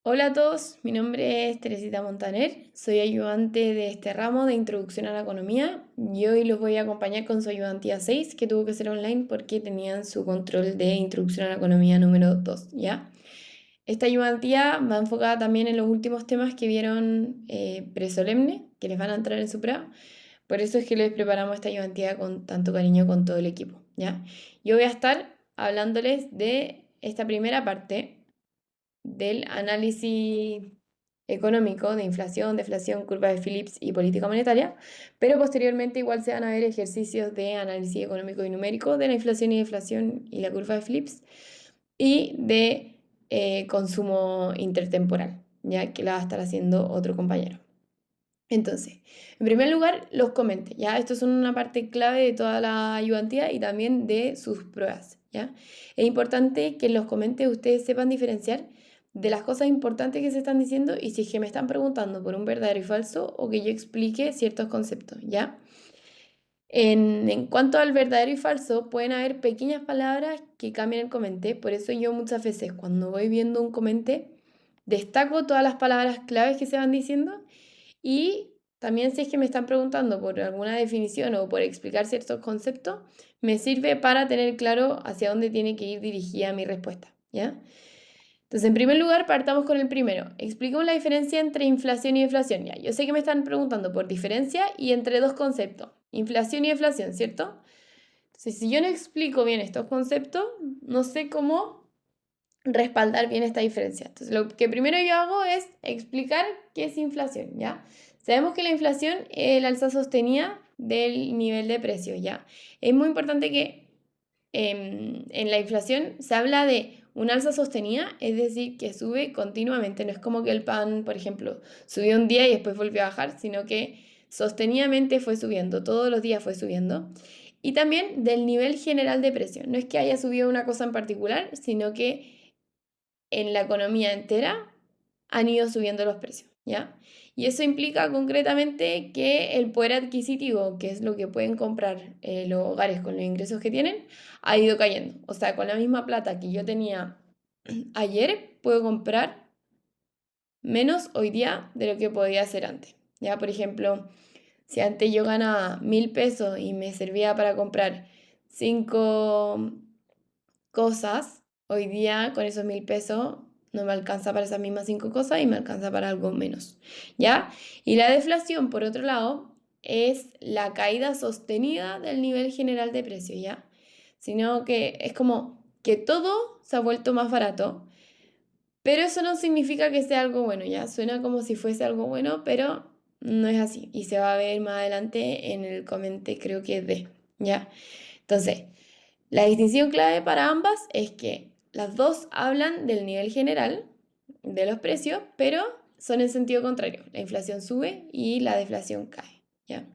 Hola a todos, mi nombre es Teresita Montaner, soy ayudante de este ramo de Introducción a la Economía y hoy los voy a acompañar con su ayudantía 6 que tuvo que ser online porque tenían su control de Introducción a la Economía número 2, ¿ya? Esta ayudantía va enfocada también en los últimos temas que vieron presolemne, que les van a entrar en su prueba, por eso es que les preparamos esta ayudantía con tanto cariño con todo el equipo, ¿ya? Yo voy a estar hablándoles de esta primera parte del análisis económico de inflación, deflación, curva de Phillips y política monetaria, pero posteriormente igual se van a ver ejercicios de análisis económico y numérico de la inflación y deflación y la curva de Phillips y de consumo intertemporal, ya que la va a estar haciendo otro compañero. Entonces, en primer lugar, los comentes, ¿ya? Estos son una parte clave de toda la ayudantía y también de sus pruebas, ¿ya? Es importante que en los comentes ustedes sepan diferenciar de las cosas importantes que se están diciendo y si es que me están preguntando por un verdadero y falso o que yo explique ciertos conceptos, ¿ya? En cuanto al verdadero y falso, pueden haber pequeñas palabras que cambian el comente, por eso yo muchas veces cuando voy viendo un comente, destaco todas las palabras claves que se van diciendo y también si es que me están preguntando por alguna definición o por explicar ciertos conceptos, me sirve para tener claro hacia dónde tiene que ir dirigida mi respuesta, ¿ya? Entonces, en primer lugar, partamos con el primero. Expliquemos la diferencia entre inflación y deflación. Ya, yo sé que me están preguntando por diferencia y entre dos conceptos, inflación y deflación, ¿cierto? Entonces, si yo no explico bien estos conceptos, no sé cómo respaldar bien esta diferencia. Entonces, lo que primero yo hago es explicar qué es inflación, ¿ya? Sabemos que la inflación es el alza sostenida del nivel de precios, ¿ya? Es muy importante que en la inflación se habla de un alza sostenida, es decir, que sube continuamente. No es como que el pan, por ejemplo, subió un día y después volvió a bajar, sino que sostenidamente fue subiendo, todos los días fue subiendo. Y también del nivel general de precio. No es que haya subido una cosa en particular, sino que en la economía entera han ido subiendo los precios, ¿ya? Y eso implica concretamente que el poder adquisitivo, que es lo que pueden comprar los hogares con los ingresos que tienen, ha ido cayendo. O sea, con la misma plata que yo tenía ayer, puedo comprar menos hoy día de lo que podía hacer antes. Ya, por ejemplo, si antes yo ganaba 1.000 pesos y me servía para comprar 5 cosas, hoy día con esos 1.000 pesos no me alcanza para esas mismas 5 cosas y me alcanza para algo menos, ¿ya? Y la deflación, por otro lado, es la caída sostenida del nivel general de precios, ¿ya? Sino que es como que todo se ha vuelto más barato, pero eso no significa que sea algo bueno, ¿ya? Suena como si fuese algo bueno, pero no es así. Y se va a ver más adelante en el comente, creo que es D, ¿ya? Entonces, la distinción clave para ambas es que las dos hablan del nivel general de los precios, pero son en sentido contrario. La inflación sube y la deflación cae, ¿ya?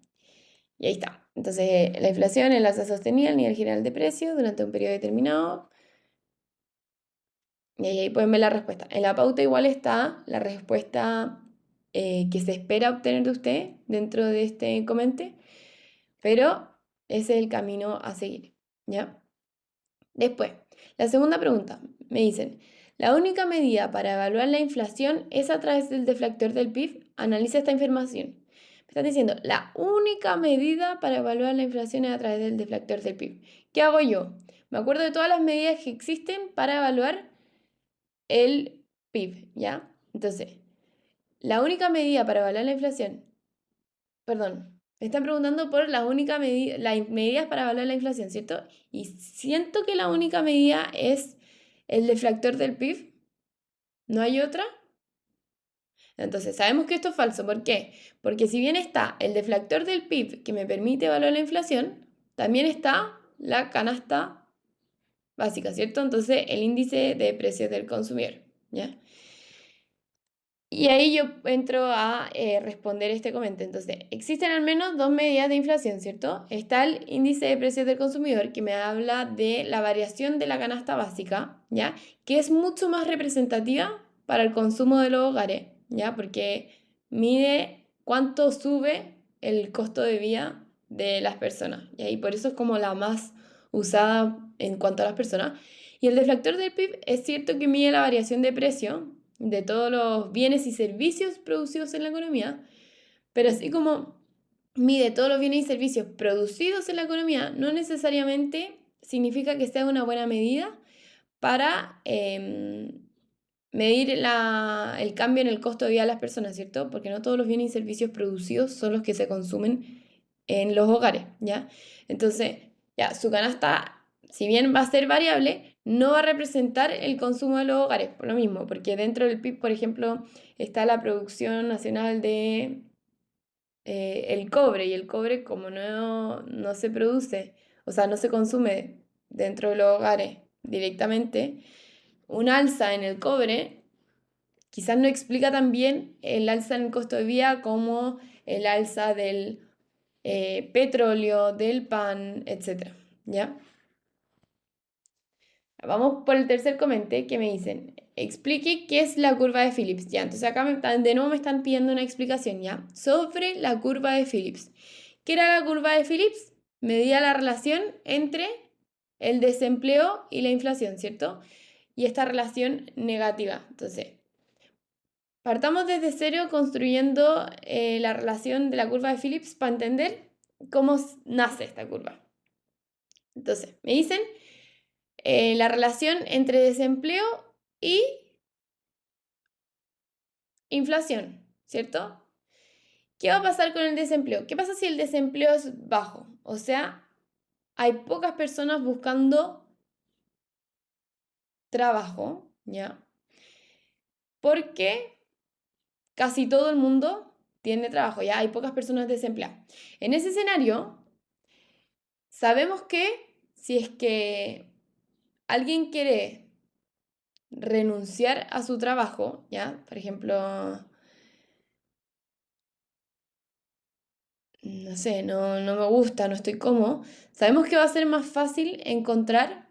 Y ahí está. Entonces, la inflación es la alza sostenida al nivel general de precios durante un periodo determinado. Y ahí pueden ver la respuesta. En la pauta igual está la respuesta que se espera obtener de usted dentro de este comente, pero ese es el camino a seguir, ¿ya? Después, la segunda pregunta. Me dicen, la única medida para evaluar la inflación es a través del deflactor del PIB. Analiza esta información. Me están diciendo, la única medida para evaluar la inflación es a través del deflactor del PIB. ¿Qué hago yo? Me acuerdo de todas las medidas que existen para evaluar el PIB, ¿ya? Entonces, la única medida para evaluar la inflación, perdón, me están preguntando por la única medida, las medidas para evaluar la inflación, ¿cierto? Y siento que la única medida es el deflactor del PIB, ¿no hay otra? Entonces, sabemos que esto es falso, ¿por qué? Porque si bien está el deflactor del PIB que me permite evaluar la inflación, también está la canasta básica, ¿cierto? Entonces, el índice de precios del consumidor, ¿ya? Y ahí yo entro a responder este comentario. Entonces, existen al menos dos medidas de inflación, ¿cierto? Está el índice de precios del consumidor, que me habla de la variación de la canasta básica, ¿ya? Que es mucho más representativa para el consumo de los hogares, ¿ya? Porque mide cuánto sube el costo de vida de las personas, ¿ya? Y por eso es como la más usada en cuanto a las personas. Y el deflactor del PIB es cierto que mide la variación de precio, de todos los bienes y servicios producidos en la economía, pero así como mide todos los bienes y servicios producidos en la economía, no necesariamente significa que sea una buena medida para medir el cambio en el costo de vida de las personas, ¿cierto? Porque no todos los bienes y servicios producidos son los que se consumen en los hogares, ¿ya? Entonces, ya, su canasta, si bien va a ser variable, no va a representar el consumo de los hogares, por lo mismo, porque dentro del PIB, por ejemplo, está la producción nacional de el cobre, y el cobre como no se produce, o sea, no se consume dentro de los hogares directamente, un alza en el cobre quizás no explica también el alza en el costo de vida como el alza del petróleo, del pan, etc. ¿Ya? Vamos por el tercer comente que me dicen, explique qué es la curva de Phillips. Ya, entonces acá de nuevo me están pidiendo una explicación, ¿ya? Sobre la curva de Phillips. ¿Qué era la curva de Phillips? Medía la relación entre el desempleo y la inflación, ¿cierto? Y esta relación negativa. Entonces, partamos desde cero construyendo la relación de la curva de Phillips para entender cómo nace esta curva. Entonces, me dicen la relación entre desempleo y inflación, ¿cierto? ¿Qué va a pasar con el desempleo? ¿Qué pasa si el desempleo es bajo? O sea, hay pocas personas buscando trabajo, ¿ya? Porque casi todo el mundo tiene trabajo, ya hay pocas personas desempleadas. En ese escenario, sabemos que si es que alguien quiere renunciar a su trabajo, ¿ya? Por ejemplo, no sé, no me gusta, no estoy cómodo, sabemos que va a ser más fácil encontrar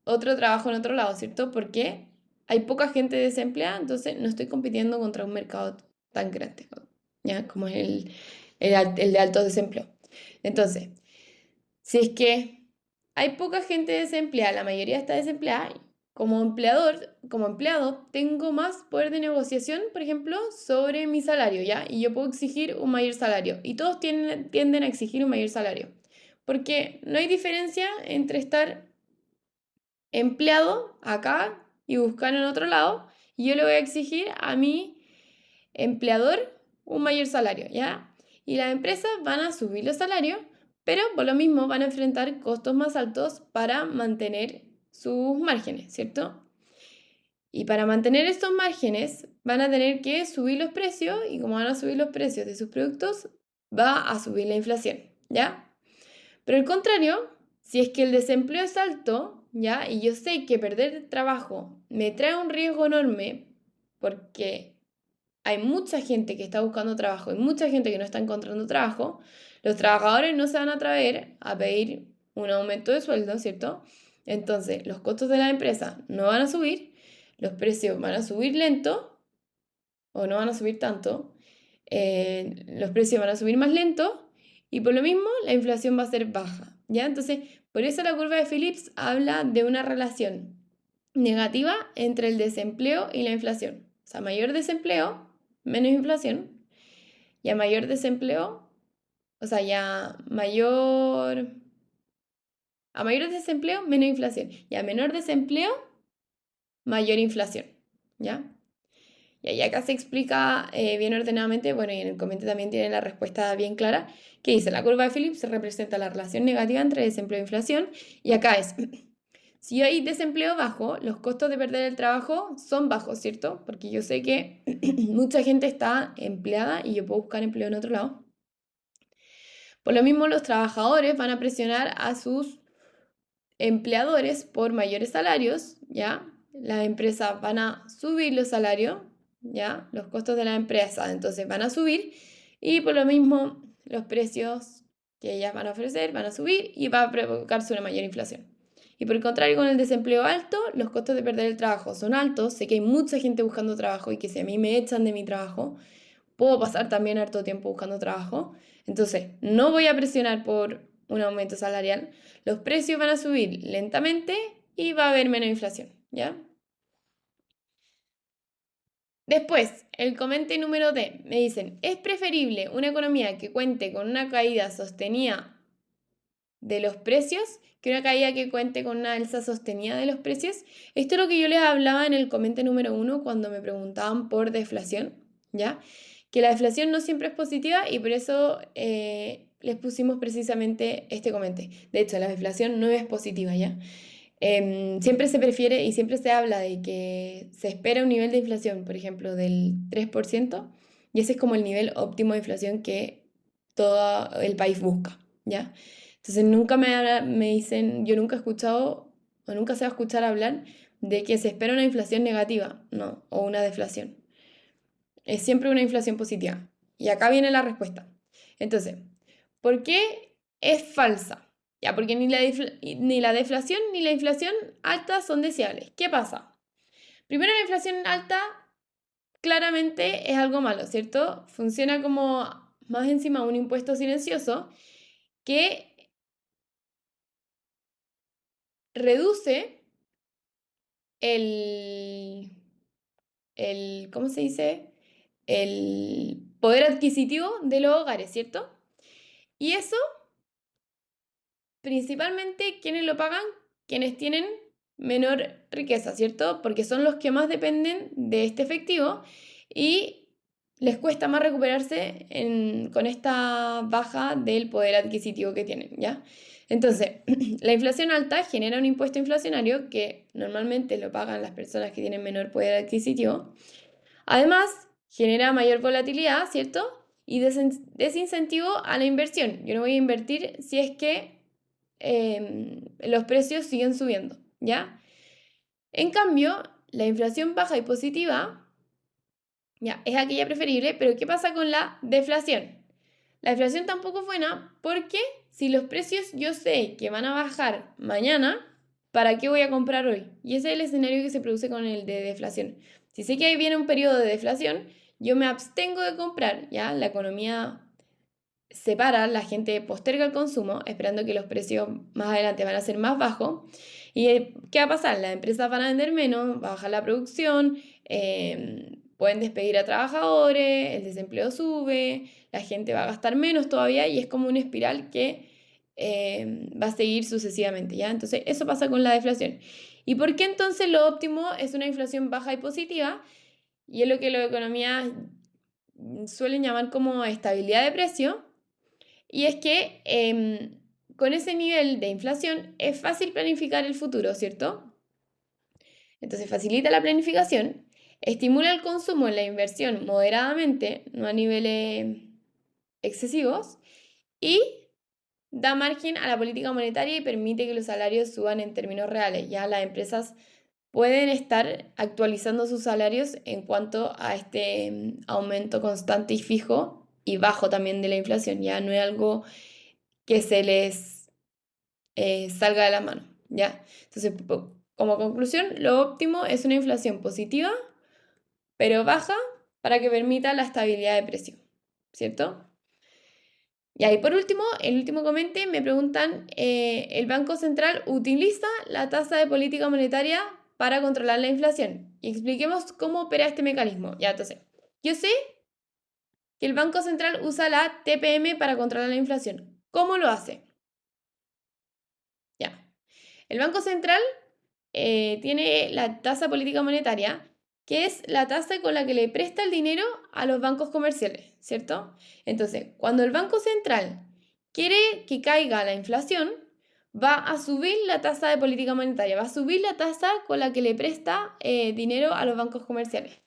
otro trabajo en otro lado, ¿cierto? Porque hay poca gente desempleada, entonces no estoy compitiendo contra un mercado tan grande, ¿ya? Como es el de alto desempleo. Entonces, si es que hay poca gente desempleada, la mayoría está desempleada, como empleador, como empleado, tengo más poder de negociación, por ejemplo, sobre mi salario, ¿ya? Y yo puedo exigir un mayor salario. Y todos tienden a exigir un mayor salario. Porque no hay diferencia entre estar empleado acá y buscar en otro lado. Y yo le voy a exigir a mi empleador un mayor salario, ¿ya? Y las empresas van a subir los salarios, pero por lo mismo van a enfrentar costos más altos para mantener sus márgenes, ¿cierto? Y para mantener estos márgenes van a tener que subir los precios y como van a subir los precios de sus productos, va a subir la inflación, ¿ya? Pero al contrario, si es que el desempleo es alto, ¿ya? Y yo sé que perder trabajo me trae un riesgo enorme porque hay mucha gente que está buscando trabajo y mucha gente que no está encontrando trabajo, los trabajadores no se van a atrever a pedir un aumento de sueldo, ¿cierto? Entonces, los costos de la empresa no van a subir, los precios van a subir lento o no van a subir tanto, los precios van a subir más lento y por lo mismo la inflación va a ser baja, ¿ya? Entonces, por eso la curva de Phillips habla de una relación negativa entre el desempleo y la inflación. O sea, mayor desempleo, menos inflación, y a mayor desempleo, o sea, a mayor desempleo, menos inflación, y a menor desempleo, mayor inflación, ¿ya? Y ahí acá se explica bien ordenadamente, bueno, y en el comentario también tiene la respuesta bien clara, que dice, la curva de Phillips representa la relación negativa entre desempleo e inflación, y acá es, si hay desempleo bajo, los costos de perder el trabajo son bajos, ¿cierto? Porque yo sé que mucha gente está empleada y yo puedo buscar empleo en otro lado. Por lo mismo, los trabajadores van a presionar a sus empleadores por mayores salarios, ¿ya? Las empresas van a subir los salarios, ¿ya? Los costos de la empresa entonces van a subir y por lo mismo los precios que ellas van a ofrecer van a subir y va a provocarse una mayor inflación. Y por el contrario, con el desempleo alto, los costos de perder el trabajo son altos. Sé que hay mucha gente buscando trabajo y que si a mí me echan de mi trabajo, puedo pasar también harto tiempo buscando trabajo. Entonces, no voy a presionar por un aumento salarial. Los precios van a subir lentamente y va a haber menos inflación, ¿ya? Después, el comentario número D, me dicen, ¿es preferible una economía que cuente con una caída sostenida de los precios que una caída que cuente con una alza sostenida de los precios? Esto es lo que yo les hablaba en el comentario número 1 cuando me preguntaban por deflación, ¿ya? Que la deflación no siempre es positiva y por eso les pusimos precisamente este comentario. De hecho, la deflación no es positiva, ¿ya? Siempre se prefiere y siempre se habla de que se espera un nivel de inflación, por ejemplo, del 3%, y ese es como el nivel óptimo de inflación que todo el país busca, ¿ya? Entonces nunca me dicen, yo nunca he escuchado o nunca se va a escuchar hablar de que se espera una inflación negativa, no, o una deflación. Es siempre una inflación positiva. Y acá viene la respuesta. Entonces, ¿por qué es falsa? Ya, porque ni la deflación ni la inflación alta son deseables. ¿Qué pasa? Primero, la inflación alta claramente es algo malo, ¿cierto? Funciona como más encima un impuesto silencioso que reduce el, ¿cómo se dice? El poder adquisitivo de los hogares, ¿cierto? Y eso, principalmente, ¿quiénes lo pagan? Quienes tienen menor riqueza, ¿cierto? Porque son los que más dependen de este efectivo y les cuesta más recuperarse con esta baja del poder adquisitivo que tienen, ¿ya? Entonces, la inflación alta genera un impuesto inflacionario que normalmente lo pagan las personas que tienen menor poder adquisitivo. Además, genera mayor volatilidad, ¿cierto? Y desincentivo a la inversión. Yo no voy a invertir si es que los precios siguen subiendo, ¿ya? En cambio, la inflación baja y positiva, ya, es aquella preferible, pero ¿qué pasa con la deflación? La deflación tampoco es buena porque si los precios yo sé que van a bajar mañana, ¿para qué voy a comprar hoy? Y ese es el escenario que se produce con el de deflación. Si sé que ahí viene un periodo de deflación, yo me abstengo de comprar, ¿ya? La economía se para, la gente posterga el consumo esperando que los precios más adelante van a ser más bajos. ¿Y qué va a pasar? Las empresas van a vender menos, va a bajar la producción, pueden despedir a trabajadores, el desempleo sube, la gente va a gastar menos todavía y es como una espiral que va a seguir sucesivamente, ¿ya? Entonces, eso pasa con la deflación. ¿Y por qué entonces lo óptimo es una inflación baja y positiva? Y es lo que los economías suelen llamar como estabilidad de precio. Y es que con ese nivel de inflación es fácil planificar el futuro, ¿cierto? Entonces facilita la planificación, estimula el consumo en la inversión moderadamente, no a niveles excesivos, y da margen a la política monetaria y permite que los salarios suban en términos reales. Ya las empresas pueden estar actualizando sus salarios en cuanto a este aumento constante y fijo y bajo también de la inflación. Ya no es algo que se les salga de la mano, ¿ya? Entonces, como conclusión, lo óptimo es una inflación positiva, pero baja para que permita la estabilidad de precio, ¿cierto? Y ahí por último, el último comente, me preguntan, ¿el Banco Central utiliza la tasa de política monetaria para controlar la inflación? Y expliquemos cómo opera este mecanismo. Ya, entonces, yo sé que el Banco Central usa la TPM para controlar la inflación. ¿Cómo lo hace? Ya. El Banco Central tiene la tasa política monetaria, que es la tasa con la que le presta el dinero a los bancos comerciales, ¿cierto? Entonces, cuando el Banco Central quiere que caiga la inflación, va a subir la tasa de política monetaria, va a subir la tasa con la que le presta dinero a los bancos comerciales.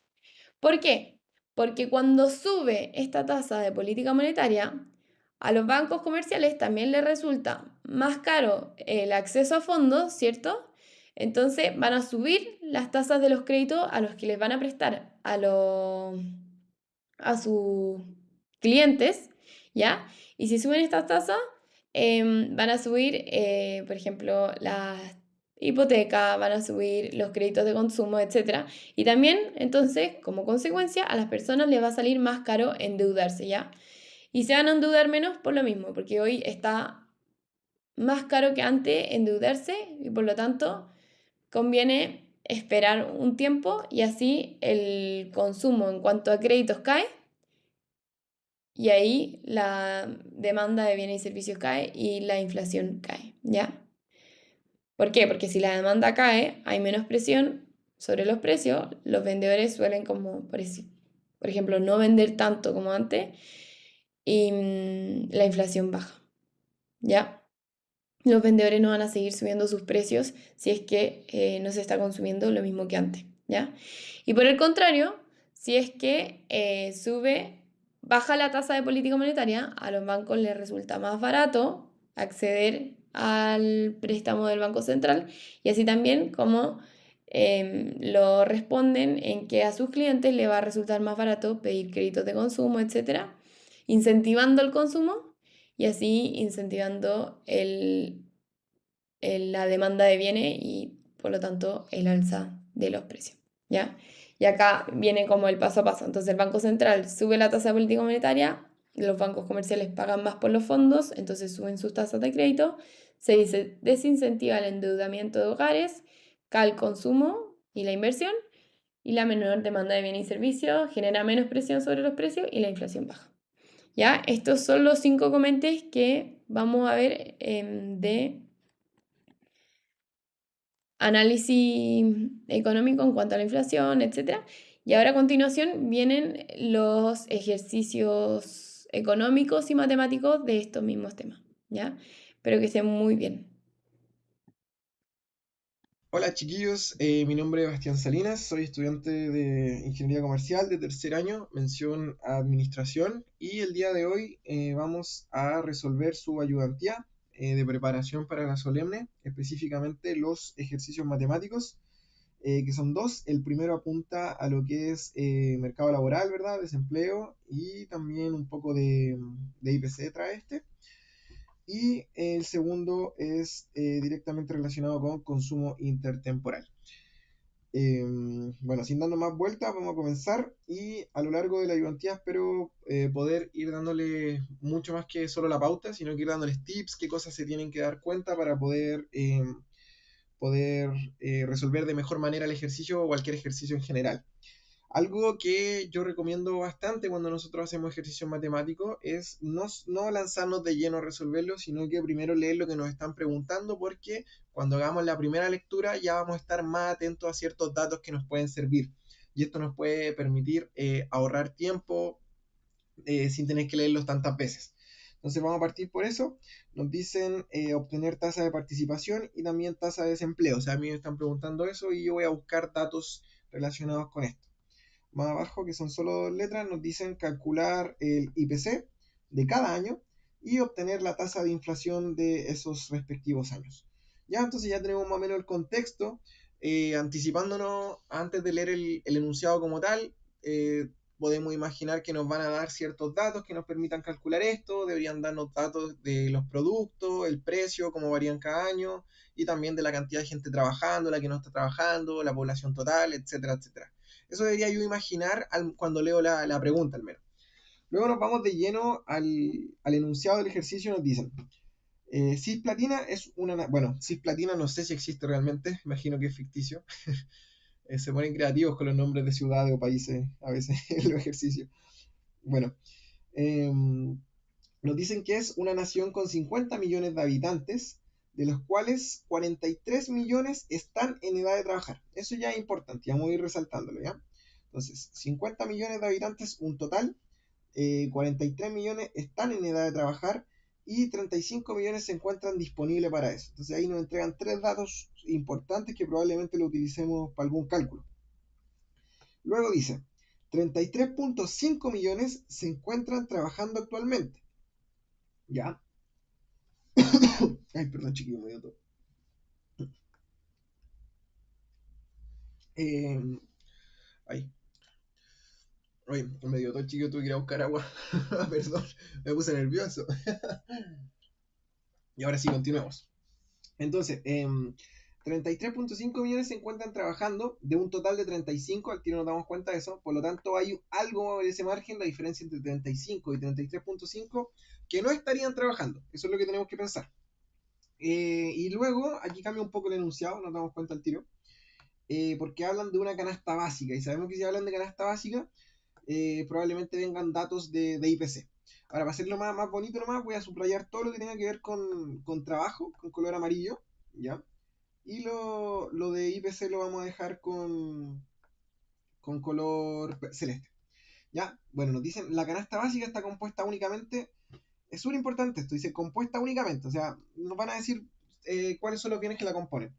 ¿Por qué? Porque cuando sube esta tasa de política monetaria, a los bancos comerciales también les resulta más caro el acceso a fondos, ¿cierto? Entonces van a subir las tasas de los créditos a los que les van a prestar a sus clientes, ¿ya? Y si suben estas tasas, van a subir, por ejemplo, las hipotecas, van a subir los créditos de consumo, etcétera. Y también, entonces, como consecuencia, a las personas les va a salir más caro endeudarse, ¿ya? Y se van a endeudar menos por lo mismo, porque hoy está más caro que antes endeudarse y por lo tanto conviene esperar un tiempo y así el consumo en cuanto a créditos cae y ahí la demanda de bienes y servicios cae y la inflación cae, ¿ya? ¿Por qué? Porque si la demanda cae, hay menos presión sobre los precios, los vendedores suelen como, por ejemplo, no vender tanto como antes y la inflación baja, ¿ya? Los vendedores no van a seguir subiendo sus precios si es que no se está consumiendo lo mismo que antes, ¿ya? Y por el contrario, si es que baja la tasa de política monetaria, a los bancos les resulta más barato acceder al préstamo del Banco Central y así también como lo responden en que a sus clientes le va a resultar más barato pedir créditos de consumo, etcétera, incentivando el consumo y así incentivando la demanda de bienes y por lo tanto el alza de los precios, ¿ya? Y acá viene como el paso a paso. Entonces el Banco Central sube la tasa de política monetaria, los bancos comerciales pagan más por los fondos, entonces suben sus tasas de crédito, desincentiva el endeudamiento de hogares, cae el consumo y la inversión, y la menor demanda de bienes y servicios genera menos presión sobre los precios y la inflación baja. ¿Ya? Estos son los 5 comentes que vamos a ver de análisis económico en cuanto a la inflación, etcétera. Y ahora a continuación vienen los ejercicios económicos y matemáticos de estos mismos temas, ¿ya? Espero que estén muy bien. Hola chiquillos, mi nombre es Bastián Salinas, soy estudiante de Ingeniería Comercial de tercer año, mención Administración, y el día de hoy vamos a resolver su ayudantía de preparación para la solemne, específicamente los ejercicios matemáticos, que son dos. El primero apunta a lo que es mercado laboral, ¿verdad? Desempleo, y también un poco de IPC trae este. Y el segundo es directamente relacionado con consumo intertemporal. Bueno, sin dando más vueltas, vamos a comenzar y a lo largo de la ayudantía espero poder ir dándole mucho más que solo la pauta, sino que ir dándoles tips, qué cosas se tienen que dar cuenta para poder resolver de mejor manera el ejercicio o cualquier ejercicio en general. Algo que yo recomiendo bastante cuando nosotros hacemos ejercicios matemáticos es no lanzarnos de lleno a resolverlo, sino que primero leer lo que nos están preguntando, porque cuando hagamos la primera lectura ya vamos a estar más atentos a ciertos datos que nos pueden servir. Y esto nos puede permitir ahorrar tiempo sin tener que leerlos tantas veces. Entonces vamos a partir por eso. Nos dicen obtener tasa de participación y también tasa de desempleo. O sea, a mí me están preguntando eso y yo voy a buscar datos relacionados con esto. Más abajo, que son solo dos letras, nos dicen calcular el IPC de cada año y obtener la tasa de inflación de esos respectivos años. Ya, entonces ya tenemos más o menos el contexto, anticipándonos antes de leer el enunciado como tal, podemos imaginar que nos van a dar ciertos datos que nos permitan calcular esto, deberían darnos datos de los productos, el precio, cómo varían cada año, y también de la cantidad de gente trabajando, la que no está trabajando, la población total, etcétera, etcétera. Eso debería yo imaginar cuando leo la pregunta al menos. Luego nos vamos de lleno al enunciado del ejercicio. Nos dicen, cisplatina es una... Bueno, cisplatina no sé si existe realmente, imagino que es ficticio. Se ponen creativos con los nombres de ciudades o países a veces en los ejercicios. Bueno, eh, nos dicen que es una nación con 50 millones de habitantes, de los cuales 43 millones están en edad de trabajar. Eso ya es importante, ya vamos a ir resaltándolo, ¿ya? Entonces, 50 millones de habitantes, un total, 43 millones están en edad de trabajar y 35 millones se encuentran disponibles para eso. Entonces ahí nos entregan tres datos importantes que probablemente lo utilicemos para algún cálculo. Luego dice, 33.5 millones se encuentran trabajando actualmente. ¿Ya? Ay, perdón, chiquillo, me dio todo. Eh, ay, ay, me dio todo, chiquillo, tuve que ir a buscar agua. Perdón, me puse nervioso. Y ahora sí, continuemos. Entonces, 33.5 millones se encuentran trabajando de un total de 35, al tiro nos damos cuenta de eso, por lo tanto hay algo en ese margen, la diferencia entre 35 y 33.5, que no estarían trabajando. Eso es lo que tenemos que pensar. Y luego, aquí cambia un poco el enunciado, nos damos cuenta al tiro. porque hablan de una canasta básica. Y sabemos que si hablan de canasta básica, probablemente vengan datos de IPC. Ahora, para hacerlo más bonito nomás, voy a subrayar todo lo que tenga que ver con trabajo, con color amarillo, ¿ya? Y lo de IPC lo vamos a dejar con color celeste, ¿ya? Bueno, nos dicen, la canasta básica está compuesta únicamente, es súper importante esto, dice compuesta únicamente, o sea, nos van a decir cuáles son los bienes que la componen.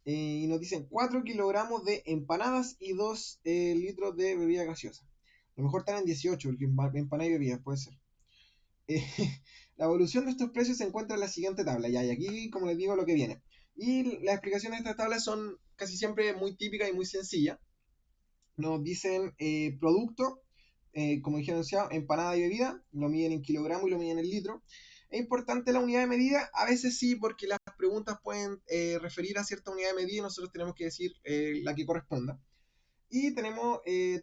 Y nos dicen 4 kilogramos de empanadas y 2 litros de bebida gaseosa. A lo mejor están en 18, porque empanada y bebida puede ser. Eh, la evolución de estos precios se encuentra en la siguiente tabla, ya, y aquí, como les digo, lo que viene. Y las explicaciones de esta tabla son casi siempre muy típicas y muy sencillas. Nos dicen producto, como dije anunciado, empanada y bebida, lo miden en kilogramos y lo miden en litro. Es importante la unidad de medida, a veces sí, porque las preguntas pueden referir a cierta unidad de medida y nosotros tenemos que decir la que corresponda. Y tenemos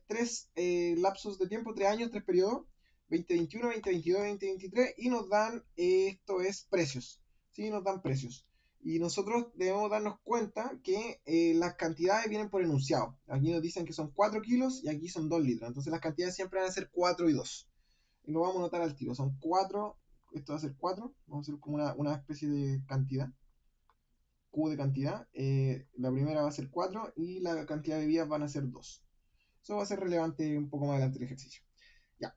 tres lapsos de tiempo, 3 años, 3 periodos, 2021, 2022, 2023, y nos dan, esto es precios, ¿sí? Nos dan precios. Y nosotros debemos darnos cuenta que las cantidades vienen por enunciado. Aquí nos dicen que son 4 kilos y aquí son 2 litros. Entonces las cantidades siempre van a ser 4 y 2. Y lo vamos a notar al tiro. Son 4, esto va a ser 4. Vamos a hacer como una especie de cantidad. Q de cantidad. La primera va a ser 4 y la cantidad de bebidas van a ser 2. Eso va a ser relevante un poco más adelante del ejercicio. Ya.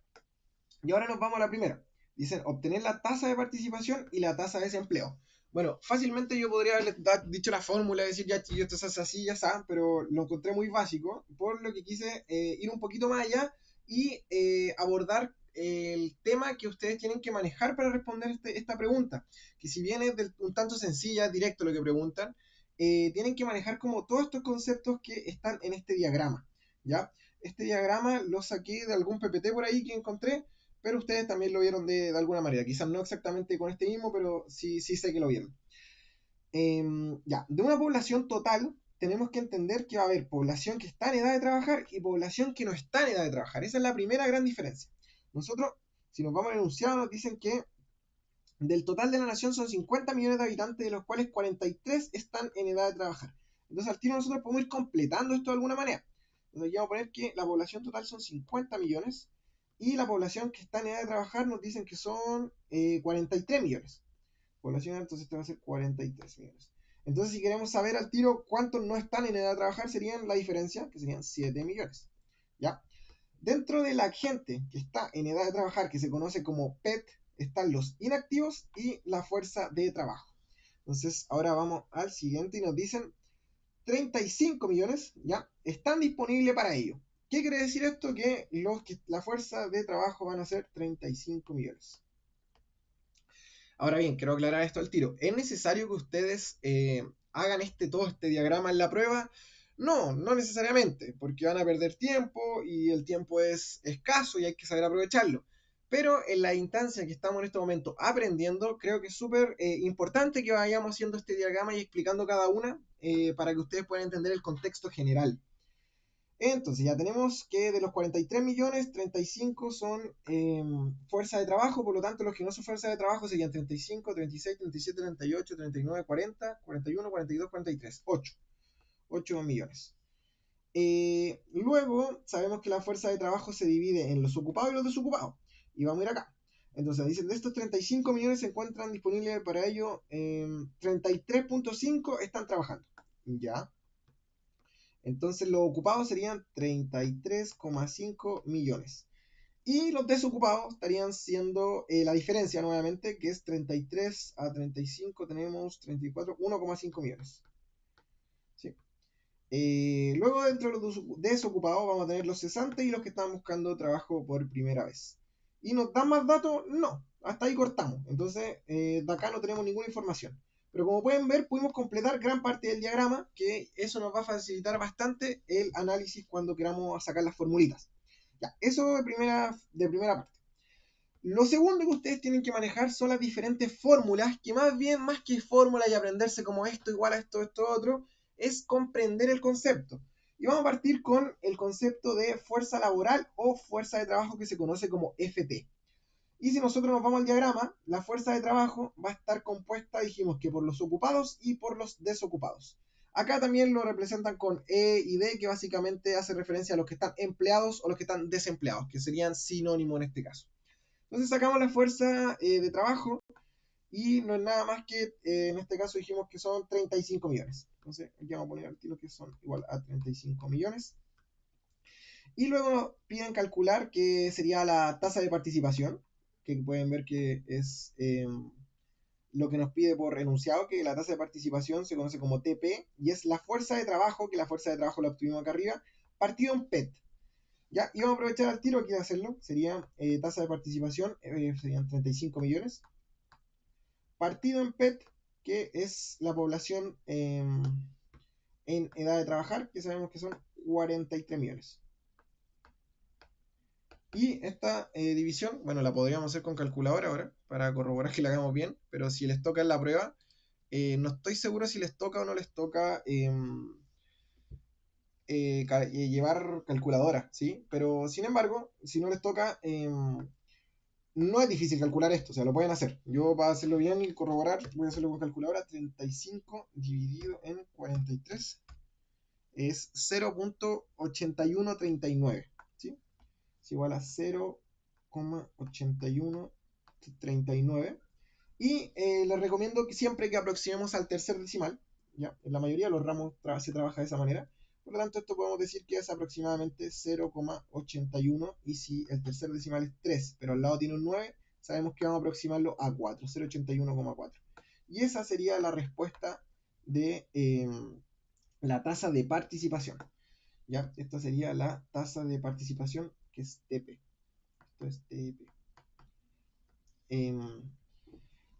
Y ahora nos vamos a la primera. Dicen obtener la tasa de participación y la tasa de desempleo. Bueno, fácilmente yo podría haber dicho la fórmula, decir ya esto se hace así, ya está, pero lo encontré muy básico, por lo que quise ir un poquito más allá y abordar el tema que ustedes tienen que manejar para responder esta pregunta, que si bien es un tanto sencilla, directo lo que preguntan, tienen que manejar como todos estos conceptos que están en este diagrama, ¿ya? Este diagrama lo saqué de algún PPT por ahí que encontré, pero ustedes también lo vieron de alguna manera. Quizás no exactamente con este mismo, pero sí, sí sé que lo vieron. Ya, de una población total, tenemos que entender que va a haber población que está en edad de trabajar y población que no está en edad de trabajar. Esa es la primera gran diferencia. Nosotros, si nos vamos al enunciado, nos dicen que del total de la nación son 50 millones de habitantes, de los cuales 43 están en edad de trabajar. Entonces, al tiro nosotros podemos ir completando esto de alguna manera. Entonces, aquí vamos a poner que la población total son 50 millones y la población que está en edad de trabajar nos dicen que son 43 millones. Población, entonces esto va a ser 43 millones. Entonces, si queremos saber al tiro cuántos no están en edad de trabajar, serían la diferencia, que serían 7 millones. ¿Ya? Dentro de la gente que está en edad de trabajar, que se conoce como PET, están los inactivos y la fuerza de trabajo. Entonces, ahora vamos al siguiente y nos dicen 35 millones, ¿ya? Están disponibles para ello. ¿Qué quiere decir esto? Que la fuerza de trabajo van a ser 35 millones. Ahora bien, quiero aclarar esto al tiro. ¿Es necesario que ustedes hagan todo este diagrama en la prueba? No, no necesariamente, porque van a perder tiempo y el tiempo es escaso y hay que saber aprovecharlo. Pero en la instancia que estamos en este momento aprendiendo, creo que es súper importante que vayamos haciendo este diagrama y explicando cada una para que ustedes puedan entender el contexto general. Entonces ya tenemos que de los 43 millones, 35 son fuerza de trabajo, por lo tanto los que no son fuerza de trabajo serían 35, 36, 37, 38, 39, 40, 41, 42, 43, 8 millones. Luego sabemos que la fuerza de trabajo se divide en los ocupados y los desocupados. Y vamos a ir acá. Entonces dicen, de estos 35 millones se encuentran disponibles para ello 33.5 están trabajando. Ya. Entonces los ocupados serían 33,5 millones. Y los desocupados estarían siendo la diferencia nuevamente, que es 33 a 35, tenemos 34, 1,5 millones. ¿Sí? Luego dentro de los desocupados vamos a tener los cesantes y los que están buscando trabajo por primera vez. ¿Y nos dan más datos? No, hasta ahí cortamos. Entonces de acá no tenemos ninguna información. Pero como pueden ver, pudimos completar gran parte del diagrama, que eso nos va a facilitar bastante el análisis cuando queramos sacar las formulitas. Ya, eso de primera parte. Lo segundo que ustedes tienen que manejar son las diferentes fórmulas, que más que fórmulas y aprenderse como esto igual a esto, esto, otro, es comprender el concepto. Y vamos a partir con el concepto de fuerza laboral o fuerza de trabajo que se conoce como FT. Y si nosotros nos vamos al diagrama, la fuerza de trabajo va a estar compuesta, dijimos que por los ocupados y por los desocupados. Acá también lo representan con E y D, que básicamente hace referencia a los que están empleados o los que están desempleados, que serían sinónimos en este caso. Entonces sacamos la fuerza de trabajo y no es nada más que, en este caso dijimos que son 35 millones. Entonces aquí vamos a poner al tiro que son igual a 35 millones. Y luego piden calcular que sería la tasa de participación, que pueden ver que es lo que nos pide por enunciado, que la tasa de participación se conoce como TP, y es la fuerza de trabajo, que la fuerza de trabajo la obtuvimos acá arriba, partido en PET. ¿Ya? Y vamos a aprovechar al tiro aquí de hacerlo. Sería tasa de participación, serían 35 millones. Partido en PET, que es la población en edad de trabajar, que sabemos que son 43 millones. Y esta división, bueno, la podríamos hacer con calculadora ahora, para corroborar que la hagamos bien, pero si les toca en la prueba, no estoy seguro si les toca o no les toca llevar calculadora, ¿sí? Pero sin embargo, si no les toca, no es difícil calcular esto, o sea, lo pueden hacer. Yo para hacerlo bien y corroborar, voy a hacerlo con calculadora. 35 dividido en 43 es 0.8139, ¿sí? Es igual a 0,8139. Y les recomiendo que siempre que aproximemos al tercer decimal, ¿ya? En la mayoría de los ramos se trabaja de esa manera. Por lo tanto, esto podemos decir que es aproximadamente 0,81. Y si el tercer decimal es 3, pero al lado tiene un 9, sabemos que vamos a aproximarlo a 4, 0,81,4. Y esa sería la respuesta de la tasa de participación. ¿Ya? Esta sería la tasa de participación, que es TP. Esto es TP.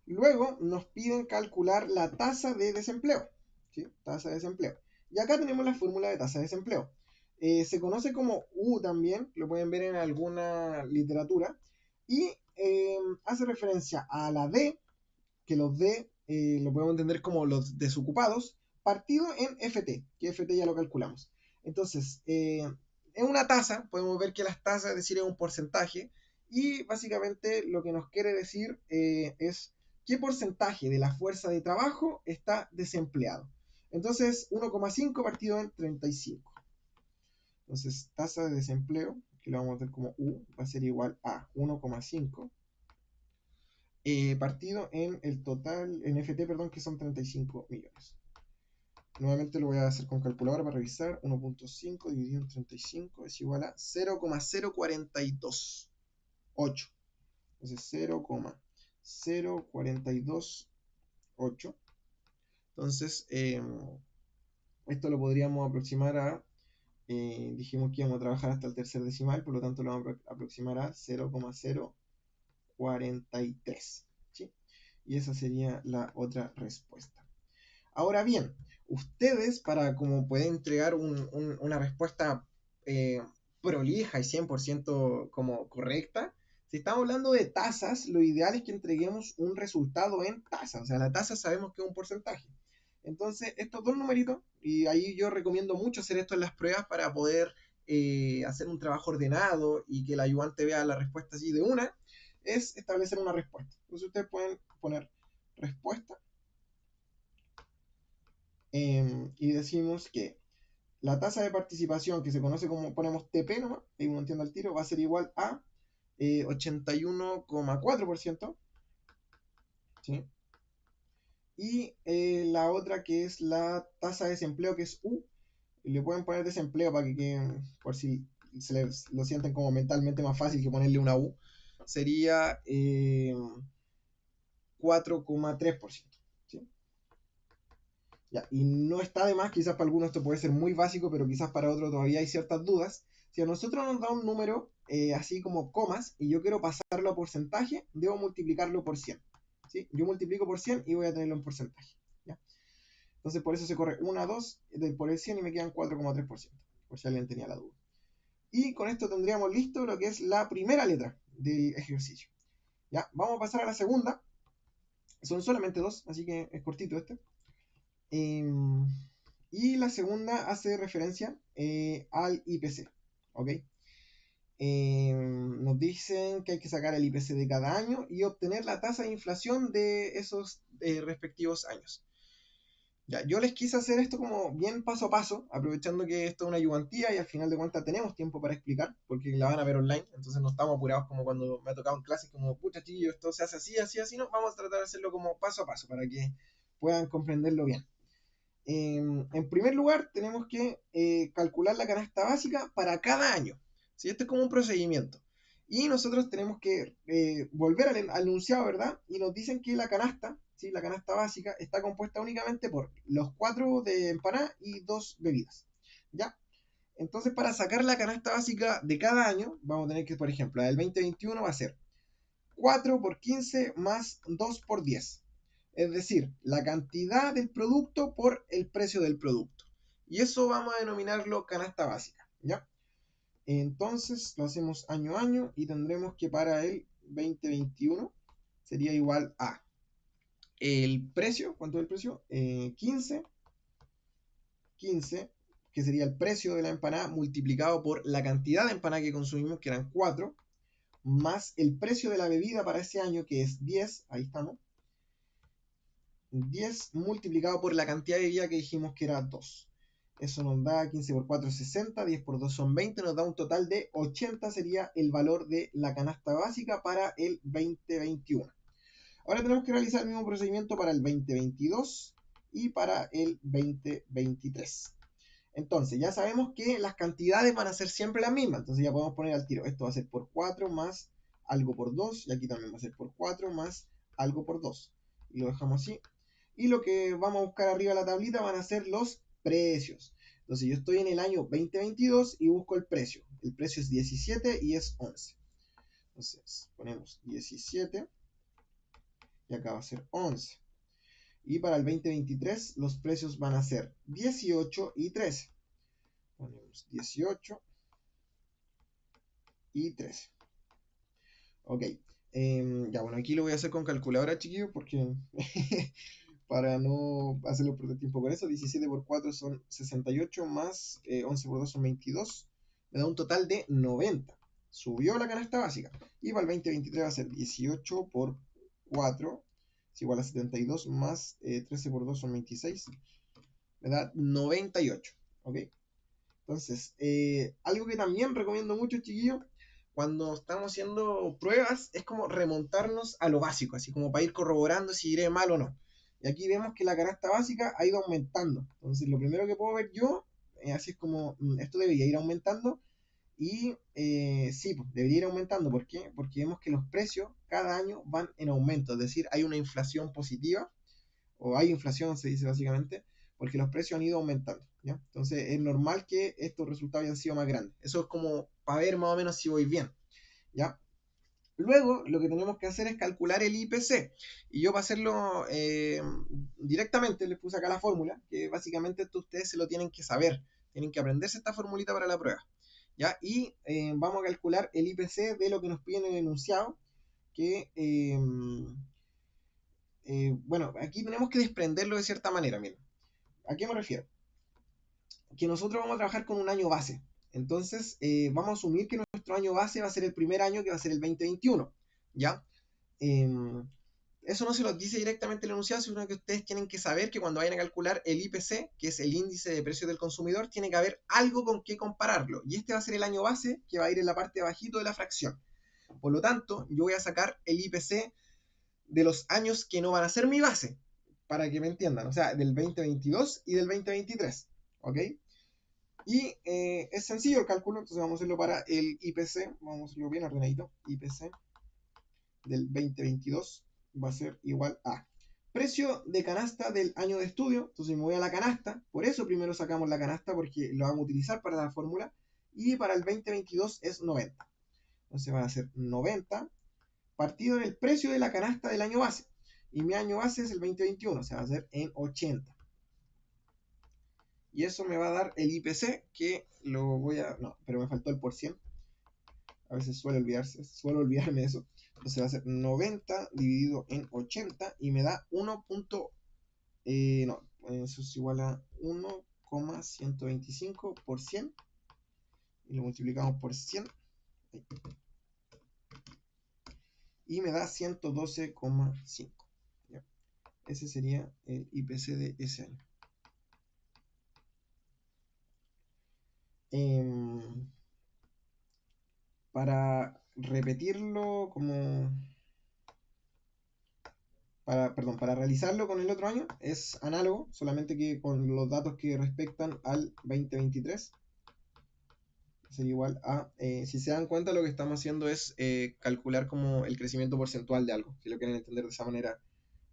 Luego nos piden calcular la tasa de desempleo, ¿sí? Tasa de desempleo. Y acá tenemos la fórmula de tasa de desempleo. Se conoce como U también, lo pueden ver en alguna literatura, y hace referencia a la D, que los D lo podemos entender como los desocupados, partido en FT, que FT ya lo calculamos. Entonces, en una tasa, podemos ver que las tasas, es decir, es un porcentaje, y básicamente lo que nos quiere decir es qué porcentaje de la fuerza de trabajo está desempleado. Entonces, 1,5 partido en 35. Entonces, tasa de desempleo, que lo vamos a ver como U, va a ser igual a 1,5 partido en el total, en FT, perdón, que son 35 millones. Nuevamente lo voy a hacer con calculadora para revisar. 1.5 dividido en 35 es igual a 0,0428. Entonces 0,0428. Entonces esto lo podríamos aproximar a, dijimos que íbamos a trabajar hasta el tercer decimal, por lo tanto lo vamos a aproximar a 0,043. ¿Sí? Y esa sería la otra respuesta. Ahora bien, ustedes, para como pueden entregar una respuesta prolija y 100% como correcta, si estamos hablando de tasas, lo ideal es que entreguemos un resultado en tasa. O sea, la tasa sabemos que es un porcentaje. Entonces, estos dos numeritos, y ahí yo recomiendo mucho hacer esto en las pruebas para poder hacer un trabajo ordenado y que el ayudante vea la respuesta así de una, es establecer una respuesta. Entonces, ustedes pueden poner respuesta y decimos que la tasa de participación, que se conoce como, ponemos TP nomás, ahí uno entiende al tiro, va a ser igual a 81,4%. ¿Sí? Y la otra que es la tasa de desempleo, que es U, le pueden poner desempleo para que por si lo sienten como mentalmente más fácil que ponerle una U, sería 4,3%. ¿Sí? Ya, y no está de más, quizás para algunos esto puede ser muy básico, pero quizás para otros todavía hay ciertas dudas. Si a nosotros nos da un número así como comas y yo quiero pasarlo a porcentaje, debo multiplicarlo por 100. ¿Sí? Yo multiplico por 100 y voy a tenerlo en porcentaje. ¿Ya? Entonces por eso se corre 1 a 2 por el 100 y me quedan 4,3%, por si alguien tenía la duda. Y con esto tendríamos listo lo que es la primera letra del ejercicio. ¿Ya? Vamos a pasar a la segunda. Son solamente dos, así que es cortito este. Y la segunda hace referencia al IPC. ¿Ok? Nos dicen que hay que sacar el IPC de cada año y obtener la tasa de inflación de esos respectivos años. Ya, yo les quise hacer esto como bien paso a paso, aprovechando que esto es una ayudantía y al final de cuentas tenemos tiempo para explicar, porque la van a ver online, entonces no estamos apurados como cuando me ha tocado en clases, como, pucha chiquillo, esto se hace así, así, así, no, vamos a tratar de hacerlo como paso a paso para que puedan comprenderlo bien. En primer lugar, tenemos que calcular la canasta básica para cada año. ¿Sí? Esto es como un procedimiento. Y nosotros tenemos que volver al enunciado, ¿verdad? Y nos dicen que la canasta, ¿sí? La canasta básica, está compuesta únicamente por los 4 de empanada y 2 bebidas. ¿Ya? Entonces, para sacar la canasta básica de cada año, vamos a tener que, por ejemplo, la del 2021 va a ser 4 por 15 más 2 por 10. Es decir, la cantidad del producto por el precio del producto. Y eso vamos a denominarlo canasta básica. ¿Ya? Entonces lo hacemos año a año y tendremos que para el 2021 sería igual a el precio. ¿Cuánto es el precio? 15, 15, que sería el precio de la empanada multiplicado por la cantidad de empanada que consumimos, que eran 4, más el precio de la bebida para ese año, que es 10, ahí estamos, 10 multiplicado por la cantidad de bebida que dijimos que era 2. Eso nos da 15 por 4, 60, 10 por 2 son 20, nos da un total de 80, sería el valor de la canasta básica para el 2021. Ahora tenemos que realizar el mismo procedimiento para el 2022 y para el 2023. Entonces, ya sabemos que las cantidades van a ser siempre las mismas, entonces ya podemos poner al tiro. Esto va a ser por 4 más algo por 2, y aquí también va a ser por 4 más algo por 2. Y lo dejamos así. Y lo que vamos a buscar arriba de la tablita van a ser los precios. Entonces yo estoy en el año 2022 y busco el precio. El precio es 17 y es 11. Entonces ponemos 17 y acá va a ser 11. Y para el 2023 los precios van a ser 18 y 13. Ponemos 18 y 13. Ok. Ya, bueno, aquí lo voy a hacer con calculadora, chiquillos, porque para no hacerlo perder tiempo con eso, 17 por 4 son 68 más 11 por 2 son 22. Me da un total de 90. Subió la canasta básica. Y para el 2023 va a ser 18 por 4 es igual a 72 más 13 por 2 son 26. Me da 98. ¿Ok? Entonces, algo que también recomiendo mucho, chiquillos, cuando estamos haciendo pruebas, es como remontarnos a lo básico, así como para ir corroborando si iré mal o no. Y aquí vemos que la canasta básica ha ido aumentando. Entonces, lo primero que puedo ver yo, así es como, esto debería ir aumentando. Y sí, pues, debería ir aumentando. ¿Por qué? Porque vemos que los precios cada año van en aumento. Es decir, hay una inflación positiva o hay inflación, se dice básicamente, porque los precios han ido aumentando, ¿ya? Entonces es normal que estos resultados hayan sido más grandes. Eso es como para ver más o menos si voy bien, ¿ya? Luego lo que tenemos que hacer es calcular el IPC. Y yo para hacerlo directamente les puse acá la fórmula, que básicamente esto ustedes se lo tienen que saber. Tienen que aprenderse esta formulita para la prueba. ¿Ya? Y vamos a calcular el IPC de lo que nos piden en el enunciado, que bueno, aquí tenemos que desprenderlo de cierta manera, miren. ¿A qué me refiero? Que nosotros vamos a trabajar con un año base. Entonces, vamos a asumir que nuestro año base va a ser el primer año, que va a ser el 2021. ¿Ya? Eh, Eso no se los dice directamente el enunciado, sino que ustedes tienen que saber que cuando vayan a calcular el IPC, que es el índice de precios del consumidor, tiene que haber algo con qué compararlo. Y este va a ser el año base, que va a ir en la parte de abajito de la fracción. Por lo tanto, yo voy a sacar el IPC de los años que no van a ser mi base, para que me entiendan, o sea, del 2022 y del 2023, ¿ok? Y es sencillo el cálculo, entonces vamos a hacerlo para el IPC, vamos a hacerlo bien ordenadito, IPC del 2022 va a ser igual a precio de canasta del año de estudio, entonces me voy a la canasta, por eso primero sacamos la canasta porque lo vamos a utilizar para la fórmula, y para el 2022 es 90, entonces va a ser 90 partido en el precio de la canasta del año base. Y mi año base es el 2021, o sea, va a ser en 80. Y eso me va a dar el IPC, que lo voy a... No, pero me faltó el por cien. A veces suelo olvidarme de eso. Entonces va a ser 90 dividido en 80 y me da 1. No, eso es igual a 1,125 por 100. Y lo multiplicamos por 100. Y me da 112,5. Ese sería el IPC de ese año. em, para repetirlo como... para realizarlo con el otro año es análogo, solamente que con los datos que respectan al 2023 sería igual a, si se dan cuenta, lo que estamos haciendo es calcular como el crecimiento porcentual de algo, si lo quieren entender de esa manera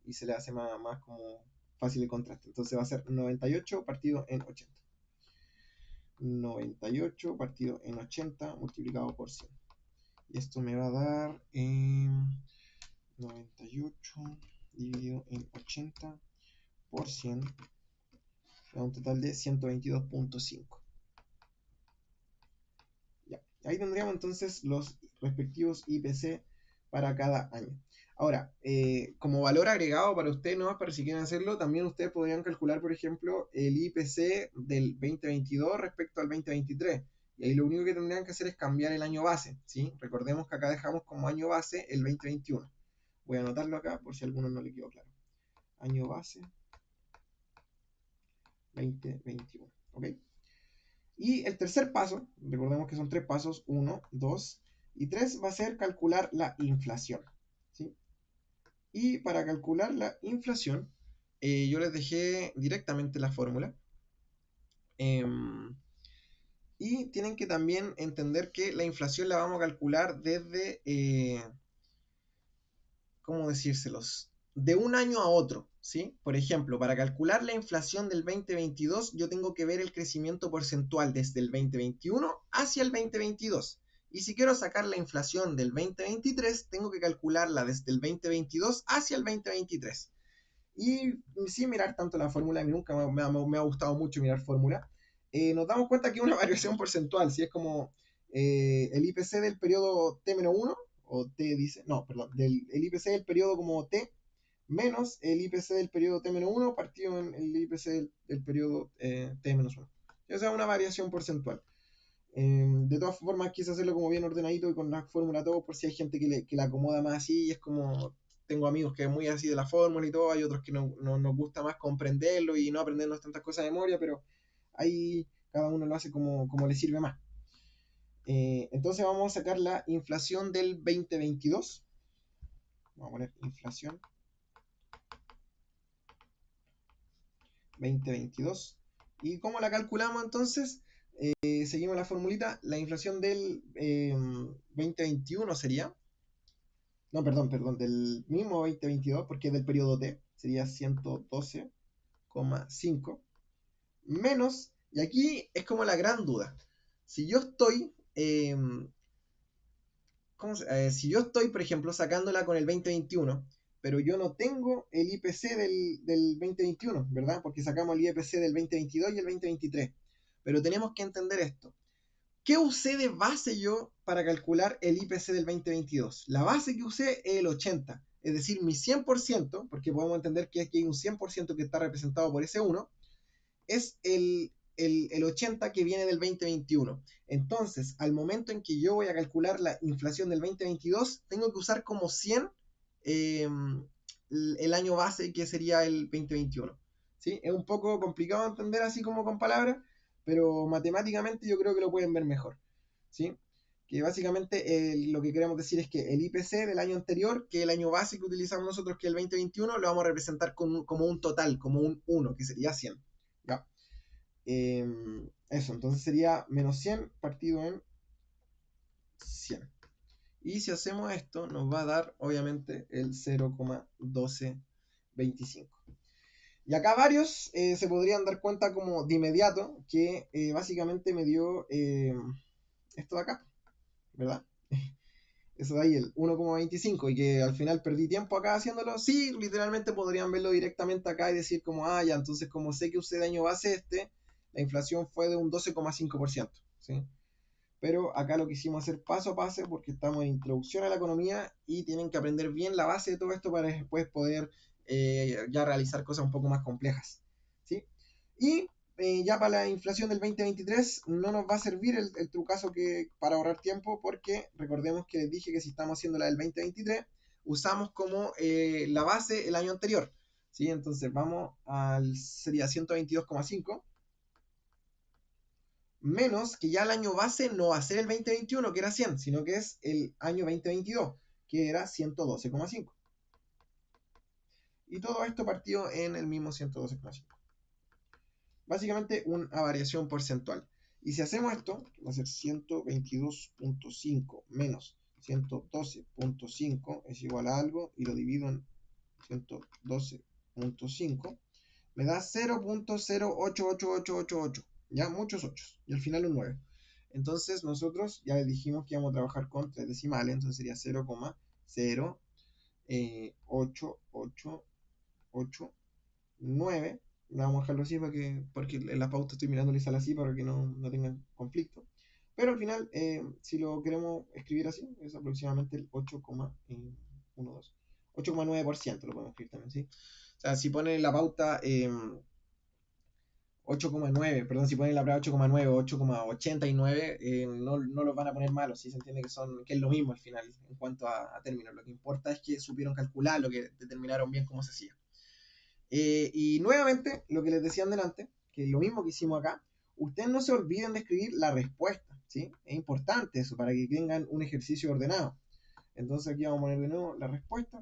y se le hace más como fácil el contraste. Entonces va a ser 98 partido en 80. 98 partido en 80 multiplicado por 100. Y esto me va a dar 98 dividido en 80 por 100, da un total de 122.5. Ya. Ahí tendríamos entonces los respectivos IPC para cada año. Ahora, como valor agregado para ustedes, no más para si quieren hacerlo, también ustedes podrían calcular, por ejemplo, el IPC del 2022 respecto al 2023. Y ahí lo único que tendrían que hacer es cambiar el año base, ¿sí? Recordemos que acá dejamos como año base el 2021. Voy a anotarlo acá por si a alguno no le quedó claro. Año base 2021, ¿ok? Y el tercer paso, recordemos que son tres pasos, 1, 2 y 3, va a ser calcular la inflación, ¿sí? Y para calcular la inflación, yo les dejé directamente la fórmula. Y tienen que también entender que la inflación la vamos a calcular desde, ¿cómo decírselos? De un año a otro, ¿sí? Por ejemplo, para calcular la inflación del 2022, yo tengo que ver el crecimiento porcentual desde el 2021 hacia el 2022. Y si quiero sacar la inflación del 2023, tengo que calcularla desde el 2022 hacia el 2023. Y sin mirar tanto la fórmula, a mí nunca me ha gustado mucho mirar fórmula, nos damos cuenta que es una variación porcentual, si es como el IPC del periodo T-1, o T dice, no, perdón, el IPC del periodo como T, menos el IPC del periodo T-1 partido en el IPC del periodo T-1. O sea, una variación porcentual. De todas formas, quise hacerlo como bien ordenadito y con la fórmula todo, por si hay gente que la acomoda más así, y es como, tengo amigos que es muy así de la fórmula y todo, hay otros que no nos gusta más comprenderlo y no aprendernos tantas cosas de memoria, pero ahí cada uno lo hace como le sirve más. Entonces vamos a sacar la inflación del 2022. Vamos a poner inflación 2022. ¿Y cómo la calculamos entonces? Seguimos la formulita. La inflación del 2021 sería, no, perdón, del mismo 2022, porque es del periodo T, sería 112,5 menos, y aquí es como la gran duda. Si yo estoy, si yo estoy, por ejemplo, sacándola con el 2021, pero yo no tengo el IPC del 2021, ¿verdad? Porque sacamos el IPC del 2022 y el 2023. Pero tenemos que entender esto. ¿Qué usé de base yo para calcular el IPC del 2022? La base que usé es el 80, es decir, mi 100%, porque podemos entender que aquí hay un 100% que está representado por ese 1, es el 80 que viene del 2021. Entonces, al momento en que yo voy a calcular la inflación del 2022, tengo que usar como 100 eh, el año base que sería el 2021. ¿Sí? Es un poco complicado de entender así como con palabras, pero matemáticamente yo creo que lo pueden ver mejor. ¿Sí? Que básicamente lo que queremos decir es que el IPC del año anterior, que es el año base que utilizamos nosotros, que es el 2021, lo vamos a representar como un total, como un 1, que sería 100. ¿Ya? Eso, entonces sería menos 100 partido en 100. Y si hacemos esto, nos va a dar, obviamente, el 0,1225. Y acá varios se podrían dar cuenta como de inmediato que básicamente me dio esto de acá, ¿verdad? Eso de ahí, el 1,25, y que al final perdí tiempo acá haciéndolo. Sí, literalmente podrían verlo directamente acá y decir como, ah, ya, entonces como sé que usé de año base la inflación fue de un 12,5%, ¿sí? Pero acá lo quisimos hacer paso a paso porque estamos en introducción a la economía y tienen que aprender bien la base de todo esto para después poder ya realizar cosas un poco más complejas, ¿sí? Y ya para la inflación del 2023 no nos va a servir el trucazo para ahorrar tiempo, porque recordemos que les dije que si estamos haciendo la del 2023 usamos como la base el año anterior, ¿sí? Entonces sería 122,5 menos que ya el año base no va a ser el 2021, que era 100, sino que es el año 2022, que era 112,5. Y todo esto partió en el mismo 112,5. Básicamente una variación porcentual. Y si hacemos esto, va a ser 122.5 menos 112.5 es igual a algo, y lo divido en 112.5, me da 0.088888, ya muchos 8, y al final un 9. Entonces nosotros ya les dijimos que íbamos a trabajar con 3 decimales, entonces sería 0,08889. Vamos a dejarlo así porque en la pauta estoy mirando la así para que no tengan conflicto. Pero al final, si lo queremos escribir así, es aproximadamente el 8,9% lo podemos escribir también, ¿sí? O sea, si pone la pauta 8,9, perdón, si ponen la prueba 8,9 o 8,89, no los van a poner malos, ¿sí? Se entiende que es lo mismo al final en cuanto a términos. Lo que importa es que supieron calcular, lo que determinaron bien cómo se hacía. Y nuevamente, lo que les decía delante, que es lo mismo que hicimos acá, ustedes no se olviden de escribir la respuesta, ¿sí? Es importante eso para que tengan un ejercicio ordenado. Entonces aquí vamos a poner de nuevo la respuesta.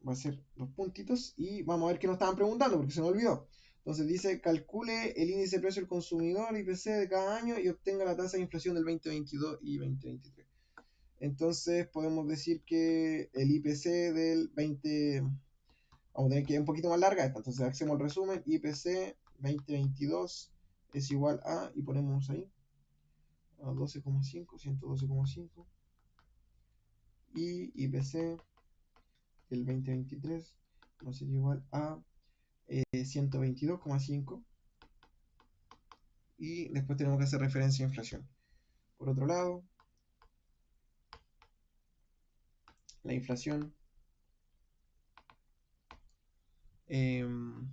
Va a ser los puntitos y vamos a ver qué nos estaban preguntando porque se me olvidó. Entonces dice, calcule el índice de precio del consumidor, IPC de cada año, y obtenga la tasa de inflación del 2022 y 2023. Entonces podemos decir que el IPC del 20... Vamos a tener que ir un poquito más larga esta. Entonces hacemos el resumen. IPC 2022 es igual a, y ponemos ahí, a 12,5, 112,5. Y IPC del 2023 va a ser igual a 122,5. Y después tenemos que hacer referencia a inflación. Por otro lado, la inflación en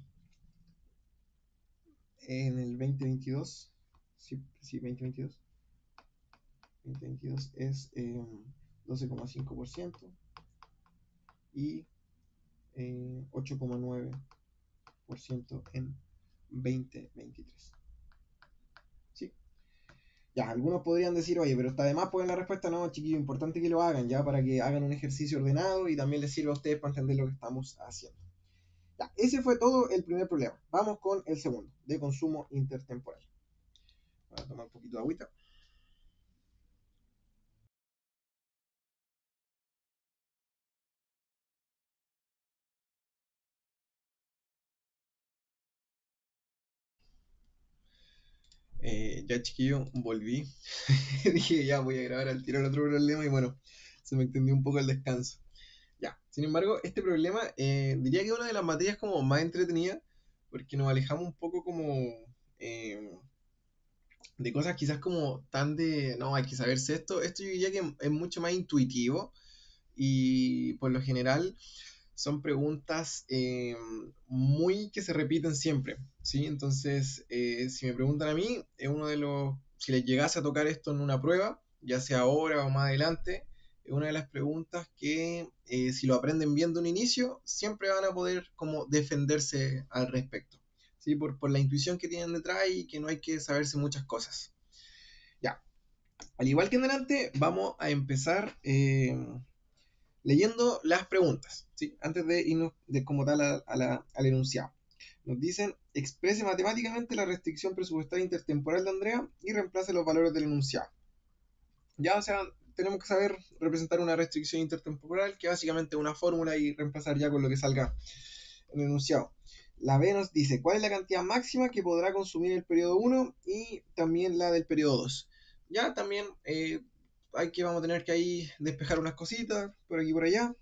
el 2022, sí, 2022 es 12,5% y 8,9% en 2023. ¿Sí? Ya, algunos podrían decir, oye, pero está de más poner la respuesta. No, chiquillo, importante que lo hagan, ya, para que hagan un ejercicio ordenado y también les sirva a ustedes para entender lo que estamos haciendo. Ya, ese fue todo el primer problema. Vamos con el segundo, de consumo intertemporal. Voy a tomar un poquito de agüita. Ya, chiquillo, volví. Dije, ya voy a grabar al tiro el otro problema y bueno, se me extendió un poco el descanso. Ya, sin embargo, este problema diría que es una de las materias como más entretenidas porque nos alejamos un poco como eh, de cosas quizás como tan de, no, hay que saberse esto. Esto yo diría que es mucho más intuitivo y por lo general son preguntas muy que se repiten siempre, ¿sí? Entonces, si me preguntan a mí, es uno de los, si les llegase a tocar esto en una prueba, ya sea ahora o más adelante, es una de las preguntas que si lo aprenden bien de un inicio, siempre van a poder como defenderse al respecto, ¿sí? Por la intuición que tienen detrás y que no hay que saberse muchas cosas. Ya, al igual que en delante, vamos a empezar leyendo las preguntas, ¿sí? Antes de irnos de como tal al enunciado. Nos dicen, exprese matemáticamente la restricción presupuestaria intertemporal de Andrea y reemplace los valores del enunciado. Ya, o sea, tenemos que saber representar una restricción intertemporal, que básicamente es una fórmula, y reemplazar ya con lo que salga en el enunciado. La B nos dice cuál es la cantidad máxima que podrá consumir el periodo 1 y también la del periodo 2. Ya también vamos a tener que ahí despejar unas cositas por aquí y por allá.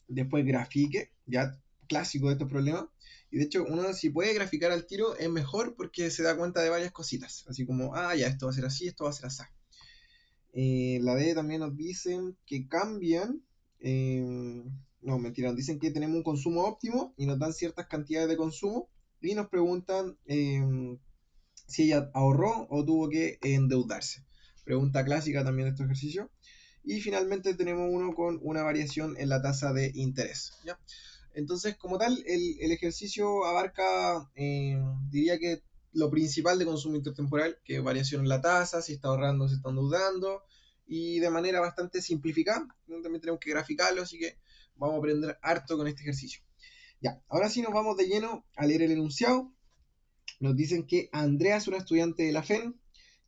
Después grafique, ya clásico de estos problemas. Y de hecho, uno si puede graficar al tiro es mejor porque se da cuenta de varias cositas. Así como, ya, esto va a ser así, esto va a ser así. La D también nos dicen que cambian. No, mentira, nos dicen que tenemos un consumo óptimo y nos dan ciertas cantidades de consumo. Y nos preguntan si ella ahorró o tuvo que endeudarse. Pregunta clásica también de este ejercicio. Y finalmente tenemos uno con una variación en la tasa de interés, ¿ya? Entonces, como tal, el ejercicio abarca, diría que lo principal de consumo intertemporal, que es variación en la tasa, si está ahorrando, si está endeudando, y de manera bastante simplificada. También tenemos que graficarlo, así que vamos a aprender harto con este ejercicio. Ya, ahora sí nos vamos de lleno a leer el enunciado. Nos dicen que Andrea es una estudiante de la FEN,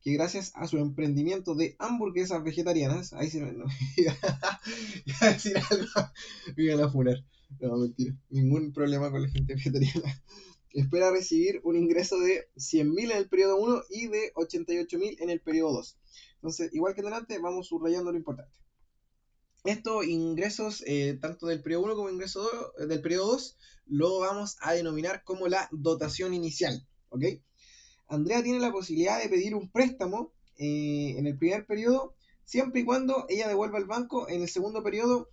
que gracias a su emprendimiento de hamburguesas vegetarianas, ahí se me no, iba a decir algo, me iban a funar. No, mentira, ningún problema con la gente vegetariana. Espera recibir un ingreso de 100.000 en el periodo 1 y de 88.000 en el periodo 2. Entonces, igual que delante, vamos subrayando lo importante. Estos ingresos, tanto del periodo 1 como del periodo 2, lo vamos a denominar como la dotación inicial. ¿Ok? Andrea tiene la posibilidad de pedir un préstamo en el primer periodo, siempre y cuando ella devuelva al banco en el segundo periodo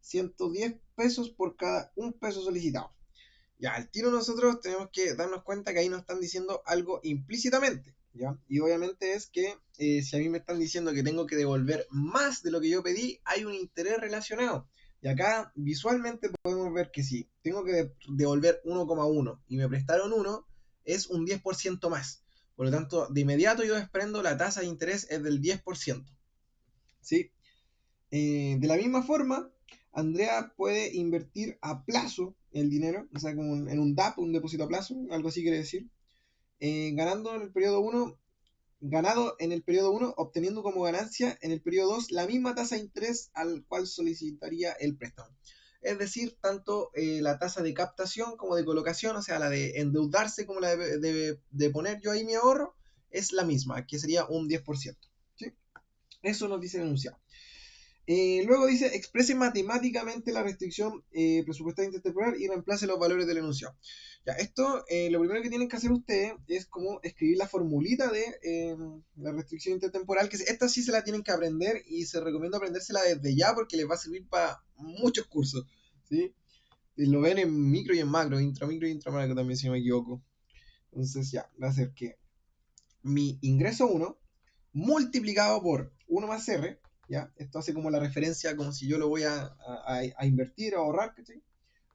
110 pesos por cada un peso solicitado. Ya, al tiro nosotros tenemos que darnos cuenta que ahí nos están diciendo algo implícitamente, ¿ya? Y obviamente es que si a mí me están diciendo que tengo que devolver más de lo que yo pedí, hay un interés relacionado. Y acá visualmente podemos ver que si tengo que devolver 1,1 y me prestaron 1, es un 10% más. Por lo tanto, de inmediato yo desprendo la tasa de interés es del 10%. ¿Sí? De la misma forma, Andrea puede invertir a plazo el dinero, o sea, como en un DAP, un depósito a plazo, algo así quiere decir, ganando en el periodo 1, ganado en el periodo 1, obteniendo como ganancia en el periodo 2 la misma tasa de interés al cual solicitaría el préstamo. Es decir, tanto la tasa de captación como de colocación, o sea, la de endeudarse como la de poner yo ahí mi ahorro, es la misma, que sería un 10%. ¿Sí? Eso nos dice el enunciado. Luego dice, exprese matemáticamente la restricción presupuestaria intertemporal y reemplace los valores del enunciado. Ya, esto, lo primero que tienen que hacer ustedes es como escribir la formulita de la restricción intertemporal, que esta sí se la tienen que aprender y se recomienda aprendérsela desde ya porque les va a servir para muchos cursos, ¿sí? Y lo ven en micro y en macro, intramicro y intramacro también, si no me equivoco. Entonces ya, va a ser que mi ingreso 1 multiplicado por 1 más R, ¿ya? Esto hace como la referencia, como si yo lo voy a invertir, a ahorrar, ¿cachai?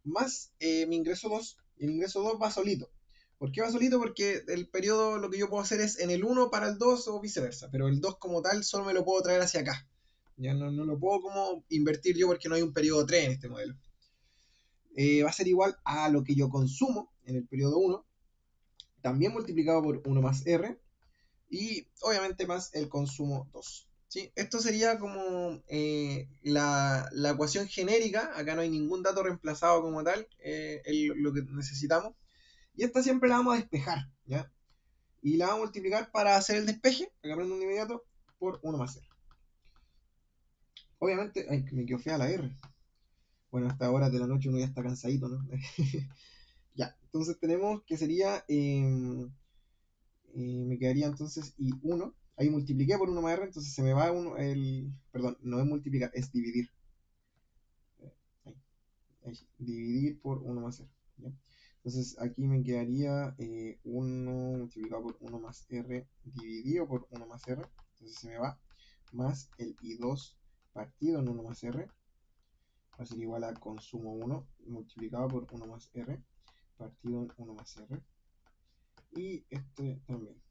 Más mi ingreso 2, y el ingreso 2 va solito. ¿Por qué va solito? Porque el periodo lo que yo puedo hacer es en el 1 para el 2 o viceversa, pero el 2 como tal solo me lo puedo traer hacia acá. Ya no lo puedo como invertir yo porque no hay un periodo 3 en este modelo. Va a ser igual a lo que yo consumo en el periodo 1, también multiplicado por 1 más R, y obviamente más el consumo 2. ¿Sí? Esto sería como la ecuación genérica, acá no hay ningún dato reemplazado como tal, lo que necesitamos, y esta siempre la vamos a despejar, ¿ya? Y la vamos a multiplicar para hacer el despeje, que aprendo de inmediato, por 1 más R. Obviamente, ay, me quedó fea la R. Bueno, hasta horas de la noche uno ya está cansadito, ¿no? Ya, entonces tenemos que sería me quedaría entonces y 1. Ahí multipliqué por 1 más R, entonces se me va perdón, no es multiplicar, es dividir. Ahí, dividir por 1 más R. ¿Ya? Entonces aquí me quedaría 1 multiplicado por 1 más R dividido por 1 más R. Entonces se me va más el I2 partido en 1 más R. Va a ser igual a consumo 1 multiplicado por 1 más R partido en 1 más R. Y este también.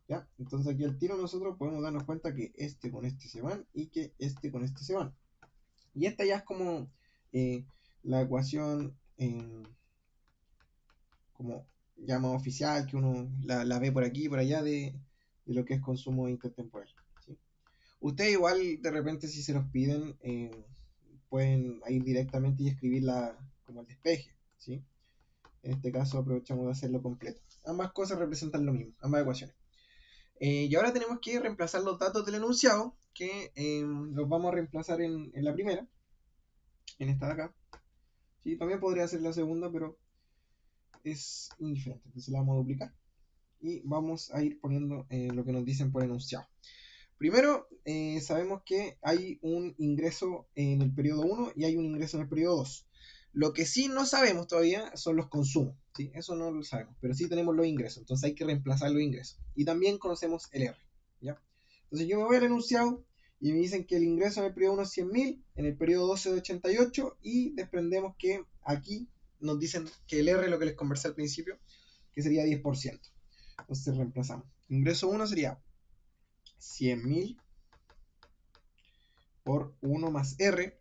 ¿Ya? Entonces aquí al tiro nosotros podemos darnos cuenta que este con este se van y que este con este se van. Y esta ya es como la ecuación como ya más oficial, que uno la ve por aquí y por allá de lo que es consumo intertemporal. ¿Sí? Ustedes igual de repente si se los piden pueden ir directamente y escribirla como el despeje. ¿Sí? En este caso aprovechamos de hacerlo completo. Ambas cosas representan lo mismo, ambas ecuaciones. Y ahora tenemos que reemplazar los datos del enunciado, que los vamos a reemplazar en la primera, en esta de acá. ¿Sí? También podría ser la segunda, pero es indiferente. Entonces la vamos a duplicar y vamos a ir poniendo lo que nos dicen por enunciado. Primero, sabemos que hay un ingreso en el periodo 1 y hay un ingreso en el periodo 2. Lo que sí no sabemos todavía son los consumos, ¿sí? Eso no lo sabemos, pero sí tenemos los ingresos, entonces hay que reemplazar los ingresos. Y también conocemos el R, ¿ya? Entonces yo me voy al enunciado y me dicen que el ingreso en el periodo 1 es 100.000, en el periodo 2 es de 88 y desprendemos que aquí nos dicen que el R, lo que les conversé al principio, que sería 10%. Entonces reemplazamos. Ingreso 1 sería 100.000 por 1 más R.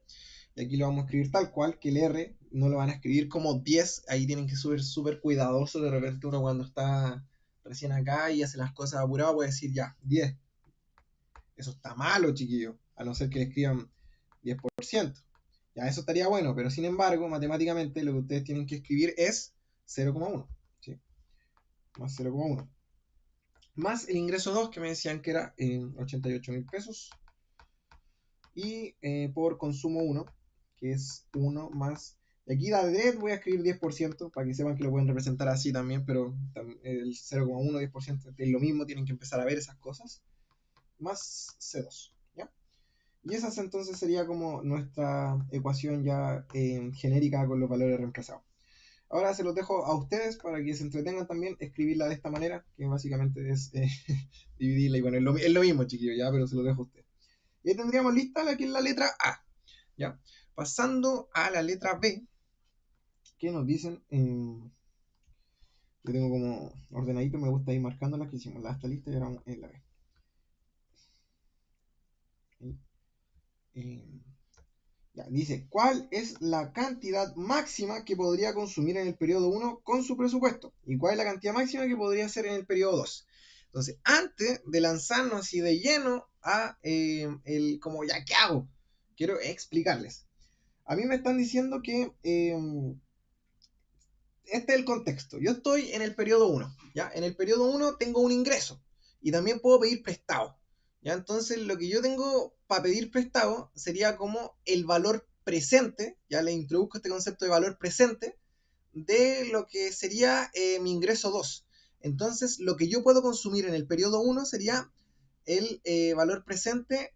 Y aquí lo vamos a escribir tal cual, que el R no lo van a escribir como 10. Ahí tienen que ser súper cuidadosos. De repente uno cuando está recién acá y hace las cosas apurado puede decir ya, 10. Eso está malo, chiquillos. A no ser que le escriban 10%. Ya, eso estaría bueno, pero sin embargo, matemáticamente lo que ustedes tienen que escribir es 0,1. ¿Sí? Más 0,1. Más el ingreso 2, que me decían que era 88.000 pesos. Y por consumo 1, que es 1 más... Aquí la de voy a escribir 10% para que sepan que lo pueden representar así también, pero el 0,1, 10% es lo mismo, tienen que empezar a ver esas cosas. Más C2, ¿ya? Y esa entonces sería como nuestra ecuación ya genérica con los valores reemplazados. Ahora se los dejo a ustedes para que se entretengan también escribirla de esta manera, que básicamente es dividirla y bueno, es lo mismo, chiquillos, ya, pero se los dejo a ustedes. Y ahí tendríamos lista la que es la letra A. ¿Ya? Pasando a la letra B, que nos dicen, yo tengo como ordenadito, me gusta ir marcando las que hicimos, la está lista y ahora en la B. Ya, dice, ¿cuál es la cantidad máxima que podría consumir en el periodo 1 con su presupuesto? ¿Y cuál es la cantidad máxima que podría hacer en el periodo 2? Entonces, antes de lanzarnos así de lleno a el como ya, ¿qué hago? Quiero explicarles. A mí me están diciendo que este es el contexto. Yo estoy en el periodo 1, ¿ya? En el periodo 1 tengo un ingreso y también puedo pedir prestado, ¿ya? Entonces, lo que yo tengo para pedir prestado sería como el valor presente, ya le introduzco este concepto de valor presente, de lo que sería mi ingreso 2. Entonces, lo que yo puedo consumir en el periodo 1 sería el valor presente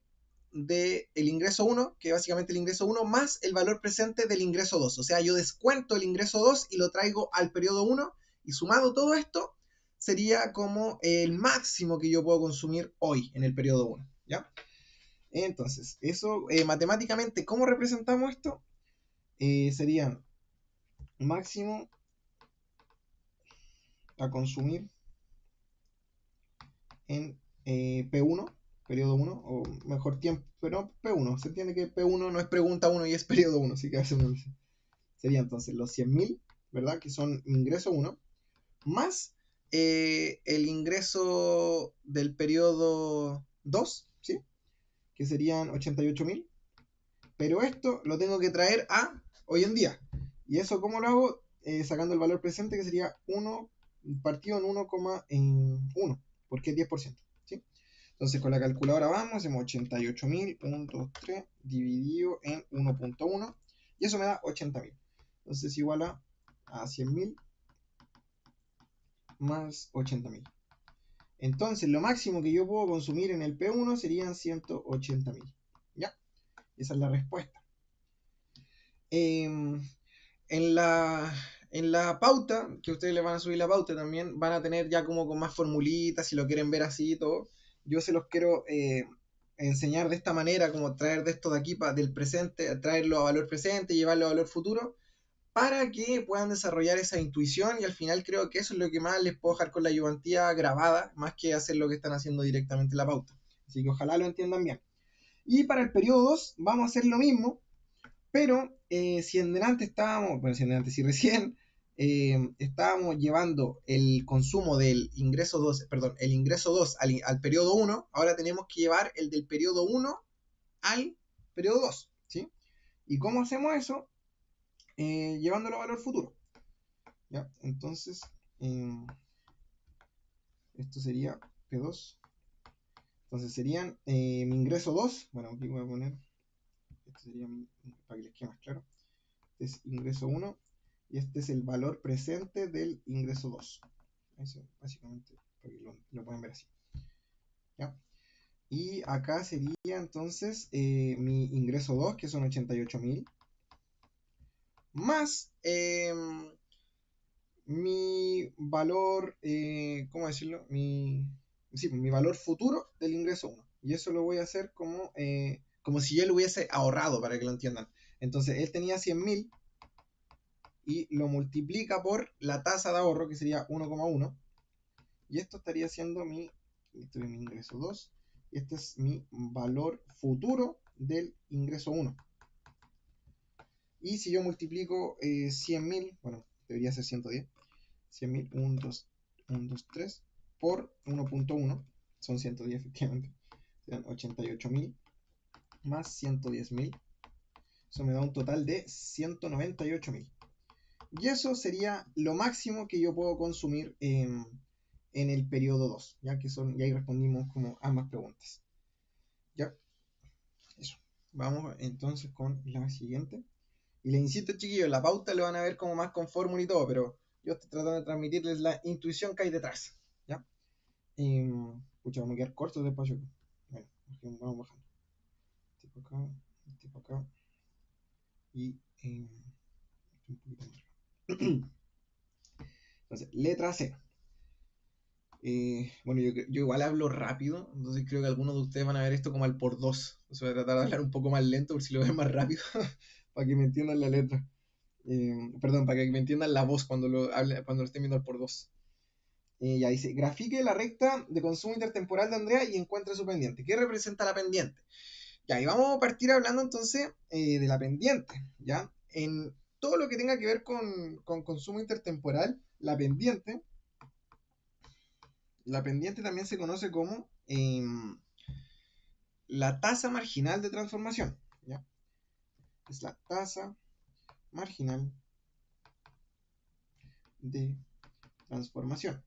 del ingreso 1, que básicamente el ingreso 1 más el valor presente del ingreso 2. O sea, yo descuento el ingreso 2 y lo traigo al periodo 1 y sumado todo esto sería como el máximo que yo puedo consumir hoy en el periodo 1. ¿Ya? Entonces, eso matemáticamente, ¿cómo representamos esto? Serían máximo a consumir en P1, periodo 1, o mejor tiempo, pero P1. Se entiende que P1 no es pregunta 1 y es periodo 1, así que a veces uno dice. Sería entonces los 100.000, ¿verdad? Que son ingreso 1, más el ingreso del periodo 2, ¿sí? Que serían 88.000. Pero esto lo tengo que traer a hoy en día. ¿Y eso cómo lo hago? Sacando el valor presente, que sería 1 partido en 1,1, porque es 10%. ¿Sí? Entonces con la calculadora vamos, hacemos 88.000.3 dividido en 1.1 y eso me da 80.000. Entonces igual a 100.000 más 80.000. Entonces lo máximo que yo puedo consumir en el P1 serían 180.000. ¿Ya? Esa es la respuesta. En la, en la pauta, que ustedes le van a subir la pauta también, van a tener ya como con más formulitas, si lo quieren ver así y todo. Yo se los quiero enseñar de esta manera, como traer de esto de aquí, del presente, traerlo a valor presente, llevarlo a valor futuro, para que puedan desarrollar esa intuición y al final creo que eso es lo que más les puedo dejar con la ayudantía grabada, más que hacer lo que están haciendo directamente en la pauta. Así que ojalá lo entiendan bien. Y para el periodo 2 vamos a hacer lo mismo, pero si en delante estábamos, bueno, si en delante, si recién estábamos llevando el consumo del ingreso 2, perdón, el ingreso 2 al periodo 1, ahora tenemos que llevar el del periodo 1 al periodo 2, ¿sí? ¿Y cómo hacemos eso? Llevándolo a valor futuro. ¿Ya? Entonces, esto sería P2. Entonces serían mi ingreso 2. Bueno, aquí voy a poner, este sería para que les quede más claro. Este es ingreso 1 y este es el valor presente del ingreso 2. Eso, básicamente, para que lo puedan ver así. ¿Ya? Y acá sería entonces mi ingreso 2, que son 88.000, más mi valor, ¿cómo decirlo? Mi valor futuro del ingreso 1. Y eso lo voy a hacer como si yo lo hubiese ahorrado, para que lo entiendan. Entonces, él tenía 100.000 y lo multiplica por la tasa de ahorro, que sería 1,1. Y esto estaría siendo este es mi ingreso 2, y este es mi valor futuro del ingreso 1. Y si yo multiplico 100.000, bueno, debería ser 110, 100.000, 1, 2, 1, 2, 3, por 1.1, son 110 efectivamente, serán 88.000 más 110.000, eso me da un total de 198.000. Y eso sería lo máximo que yo puedo consumir en el periodo 2, ya que ya ahí respondimos como ambas preguntas. Ya, eso. Vamos entonces con la siguiente. Y les insisto, chiquillos, la pauta lo van a ver como más con fórmula y todo, pero yo estoy tratando de transmitirles la intuición que hay detrás. ¿Ya? Pucha, vamos a quedar cortos de espacio. Bueno, vamos bajando. Este para acá, este para acá. Y un poquito más. Entonces, letra C. Bueno, yo igual hablo rápido, entonces creo que algunos de ustedes van a ver esto como al por dos. O sea, voy a tratar de hablar un poco más lento por si lo ven más rápido, para que me entiendan la letra. Perdón, para que me entiendan la voz cuando lo estén viendo al por dos. Ya dice, grafique la recta de consumo intertemporal de Andrea y encuentre su pendiente. ¿Qué representa la pendiente? Ya, y vamos a partir hablando entonces de la pendiente, ¿ya? En todo lo que tenga que ver con consumo intertemporal, la pendiente también se conoce como la tasa marginal de transformación, ¿ya? Es la tasa marginal de transformación,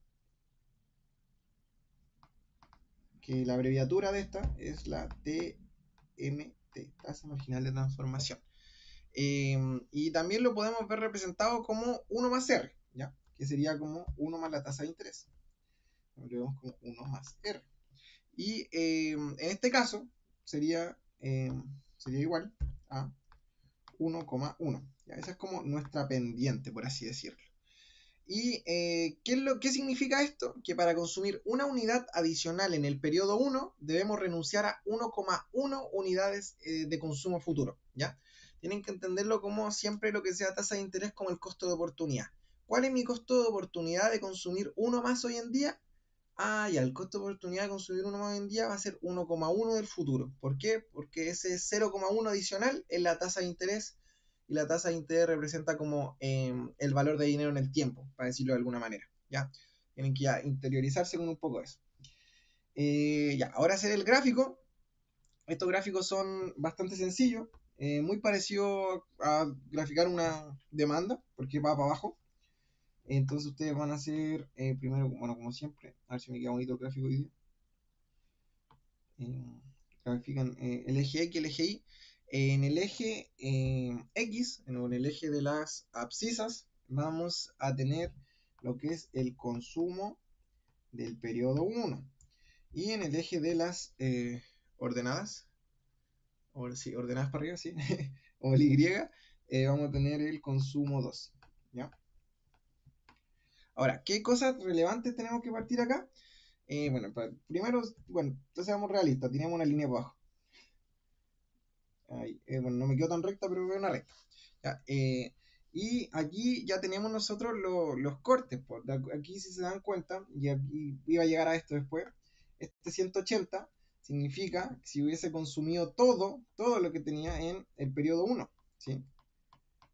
que la abreviatura de esta es la TMT, tasa marginal de transformación. Y también lo podemos ver representado como 1 más R, ¿ya? Que sería como 1 más la tasa de interés. Lo vemos como 1 más R. Y en este caso sería igual a 1,1. Esa es como nuestra pendiente, por así decirlo. ¿Y qué significa esto? Que para consumir una unidad adicional en el periodo 1 debemos renunciar a 1,1 unidades de consumo futuro, ¿ya? Tienen que entenderlo como siempre lo que sea tasa de interés como el costo de oportunidad. ¿Cuál es mi costo de oportunidad de consumir uno más hoy en día? Ya, el costo de oportunidad de consumir uno más hoy en día va a ser 1,1 del futuro. ¿Por qué? Porque ese 0,1 adicional es la tasa de interés, y la tasa de interés representa como el valor de dinero en el tiempo, para decirlo de alguna manera, ¿ya? Tienen que ya interiorizarse con un poco de eso. Ya, ahora hacer el gráfico. Estos gráficos son bastante sencillos, muy parecido a graficar una demanda, porque va para abajo. Entonces ustedes van a hacer primero, bueno, como siempre, a ver si me queda bonito el gráfico hoy día. Grafican el eje X y el eje Y. En el eje X, en el eje de las abscisas, vamos a tener lo que es el consumo del periodo 1. Y en el eje de las ordenadas, o sí, ordenadas para arriba, sí, o el Y, vamos a tener el consumo 2. ¿Ya? Ahora, ¿qué cosas relevantes tenemos que partir acá? Bueno, primero, bueno, entonces seamos realistas, tenemos una línea para abajo. Ahí, bueno, no me quedó tan recta, pero veo una recta. Ya, y aquí ya tenemos nosotros los cortes. Pues. Aquí, si se dan cuenta, y aquí iba a llegar a esto después, este 180 significa que si hubiese consumido todo lo que tenía en el periodo 1. ¿Sí?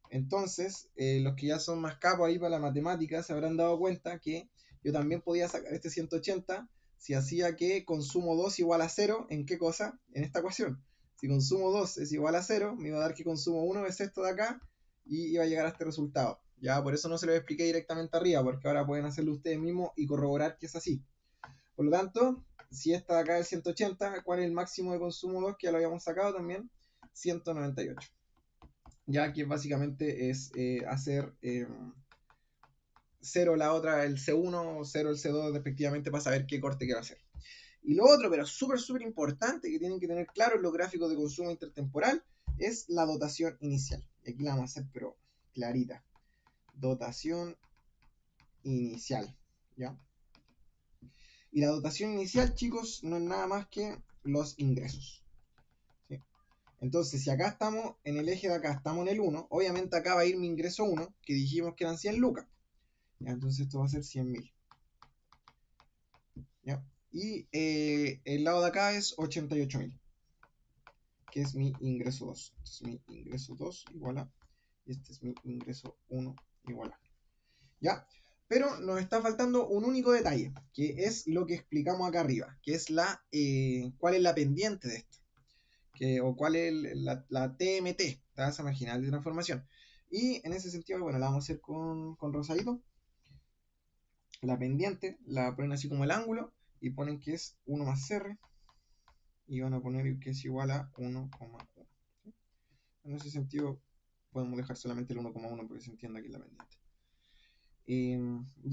Entonces, los que ya son más capos ahí para la matemática se habrán dado cuenta que yo también podía sacar este 180 si hacía que consumo 2 igual a 0. ¿En qué cosa? En esta ecuación. Si consumo 2 es igual a 0, me iba a dar que consumo 1 es esto de acá, y iba a llegar a este resultado. Ya, por eso no se lo expliqué directamente arriba, porque ahora pueden hacerlo ustedes mismos y corroborar que es así. Por lo tanto, si esta de acá es 180, ¿cuál es el máximo de consumo 2? Que ya lo habíamos sacado también, 198. Ya que básicamente es hacer 0 la otra, el C1, 0 el C2 respectivamente, para saber qué corte quiero hacer. Y lo otro, pero súper importante, que tienen que tener claro en los gráficos de consumo intertemporal, es la dotación inicial. Y aquí la vamos a hacer, pero clarita. Dotación inicial, ¿ya? Y la dotación inicial, chicos, no es nada más que los ingresos. ¿Sí? Entonces, si acá estamos en el eje de acá, estamos en el 1, obviamente acá va a ir mi ingreso 1, que dijimos que eran 100 lucas. ¿Ya? Entonces esto va a ser 100.000. ¿ya? Y el lado de acá es 88.000, que es mi ingreso 2. Este es mi ingreso 2 igual a, y este es mi ingreso 1 igual a. ¿Ya? Pero nos está faltando un único detalle, que es lo que explicamos acá arriba, que es cuál es la pendiente de esto, o cuál es la TMT, tasa marginal de transformación. Y en ese sentido, bueno, la vamos a hacer con rosadito. La pendiente la ponen así como el ángulo y ponen que es 1 más R y van a poner que es igual a 1,1. ¿Sí? En ese sentido, podemos dejar solamente el 1,1 porque se entienda que es la pendiente. Y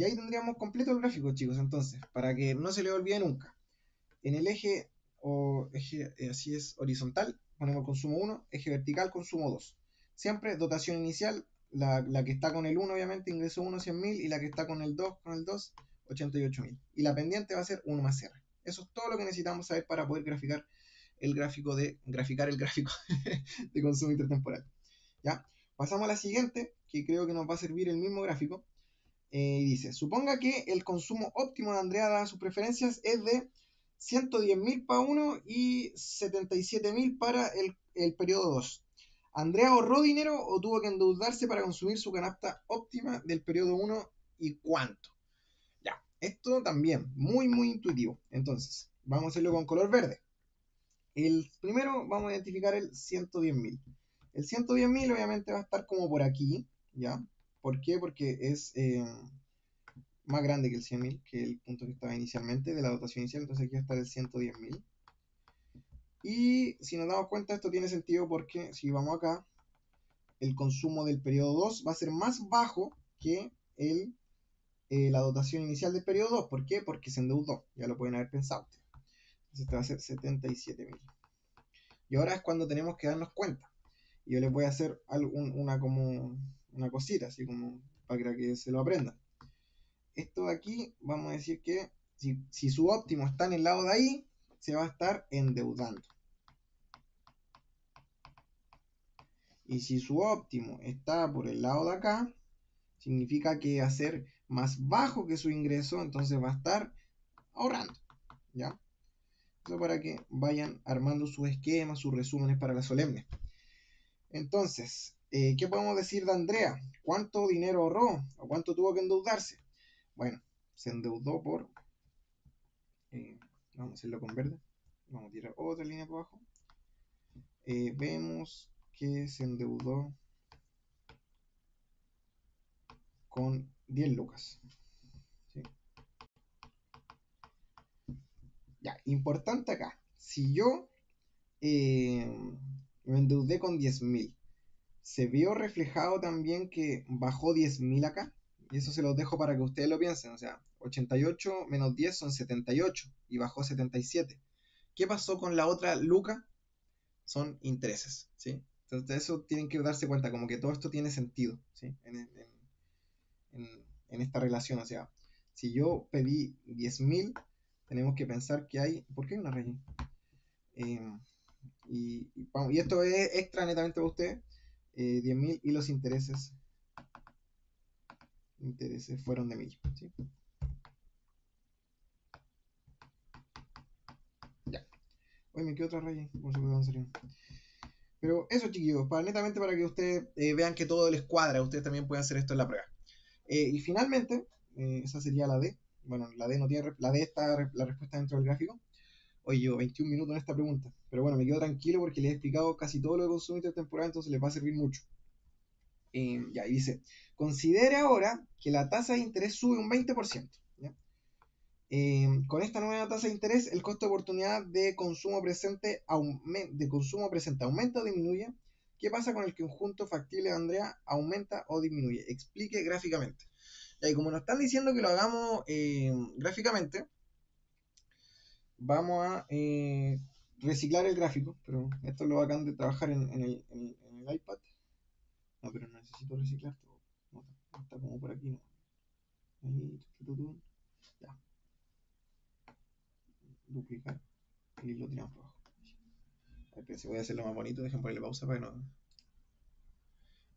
ahí tendríamos completo el gráfico, chicos, entonces, para que no se le olvide nunca. En el eje, así es horizontal, ponemos consumo 1, eje vertical, consumo 2. Siempre dotación inicial, la que está con el 1, obviamente, ingreso 1, 100.000, y la que está con el 2, 88.000. Y la pendiente va a ser 1 más R. Eso es todo lo que necesitamos saber para poder graficar el gráfico de consumo intertemporal. ¿Ya? Pasamos a la siguiente, que creo que nos va a servir el mismo gráfico. Y dice, suponga que el consumo óptimo de Andrea, dadas sus preferencias, es de 110.000 para uno y 77.000 para el periodo 2. ¿Andrea ahorró dinero o tuvo que endeudarse para consumir su canasta óptima del periodo 1 y cuánto? Ya, esto también, muy, muy intuitivo. Entonces, vamos a hacerlo con color verde. El primero vamos a identificar el 110.000. El 110.000 obviamente va a estar como por aquí, ¿ya? ¿Por qué? Porque es más grande que el 100.000, que el punto que estaba inicialmente de la dotación inicial, entonces aquí va a estar el 110.000. Y si nos damos cuenta, esto tiene sentido porque si vamos acá, el consumo del periodo 2 va a ser más bajo que la dotación inicial del periodo 2. ¿Por qué? Porque se endeudó, ya lo pueden haber pensado. Entonces este va a ser 77.000. Y ahora es cuando tenemos que darnos cuenta. Y yo les voy a hacer como una cosita, así como para que se lo aprendan. Esto de aquí, vamos a decir que si su óptimo está en el lado de ahí, se va a estar endeudando. Y si su óptimo está por el lado de acá, significa que va a ser más bajo que su ingreso, entonces va a estar ahorrando. ¿Ya? Eso para que vayan armando sus esquemas, sus resúmenes para la solemne. Entonces, ¿qué podemos decir de Andrea? ¿Cuánto dinero ahorró? ¿O cuánto tuvo que endeudarse? Bueno, se endeudó por... vamos a hacerlo con verde. Vamos a tirar otra línea por abajo. Vemos que se endeudó con 10 lucas. ¿Sí? Ya, importante acá. Si yo me endeudé con 10.000, ¿se vio reflejado también que bajó 10.000 acá? Y eso se los dejo para que ustedes lo piensen. O sea, 88 menos 10 son 78 y bajó 77. ¿Qué pasó con la otra luca? Son intereses, ¿sí? Entonces de eso tienen que darse cuenta, como que todo esto tiene sentido, ¿sí? En esta relación, o sea, si yo pedí 10.000, tenemos que pensar que hay... ¿Por qué hay una raya? Y esto es extra netamente para usted. 10.000 y los intereses fueron de 1.000, ¿sí? Ya. Hoy me quedó otra raya, por supuesto, pero eso, chiquillos, netamente para que ustedes vean que todo les cuadra, ustedes también pueden hacer esto en la prueba. Y finalmente, esa sería la D. Bueno, la D no tiene, la D está la respuesta dentro del gráfico. Hoy llevo 21 minutos en esta pregunta, pero bueno, me quedo tranquilo porque les he explicado casi todo lo de consumo intertemporal, entonces les va a servir mucho. Ya, y dice, considere ahora que la tasa de interés sube un 20%. ¿Ya? Con esta nueva tasa de interés, el costo de oportunidad de consumo presente aumenta o disminuye. ¿Qué pasa con el conjunto factible de Andrea? ¿Aumenta o disminuye? Explique gráficamente. Y como nos están diciendo que lo hagamos gráficamente, vamos a reciclar el gráfico, pero esto lo bacán de trabajar en el iPad. No, pero no necesito reciclar todo. No, está como por aquí, ¿no? Ahí, ya. Duplicar y lo tiramos por abajo. A ver, si voy a hacerlo más bonito, dejen ponerle pausa para que no.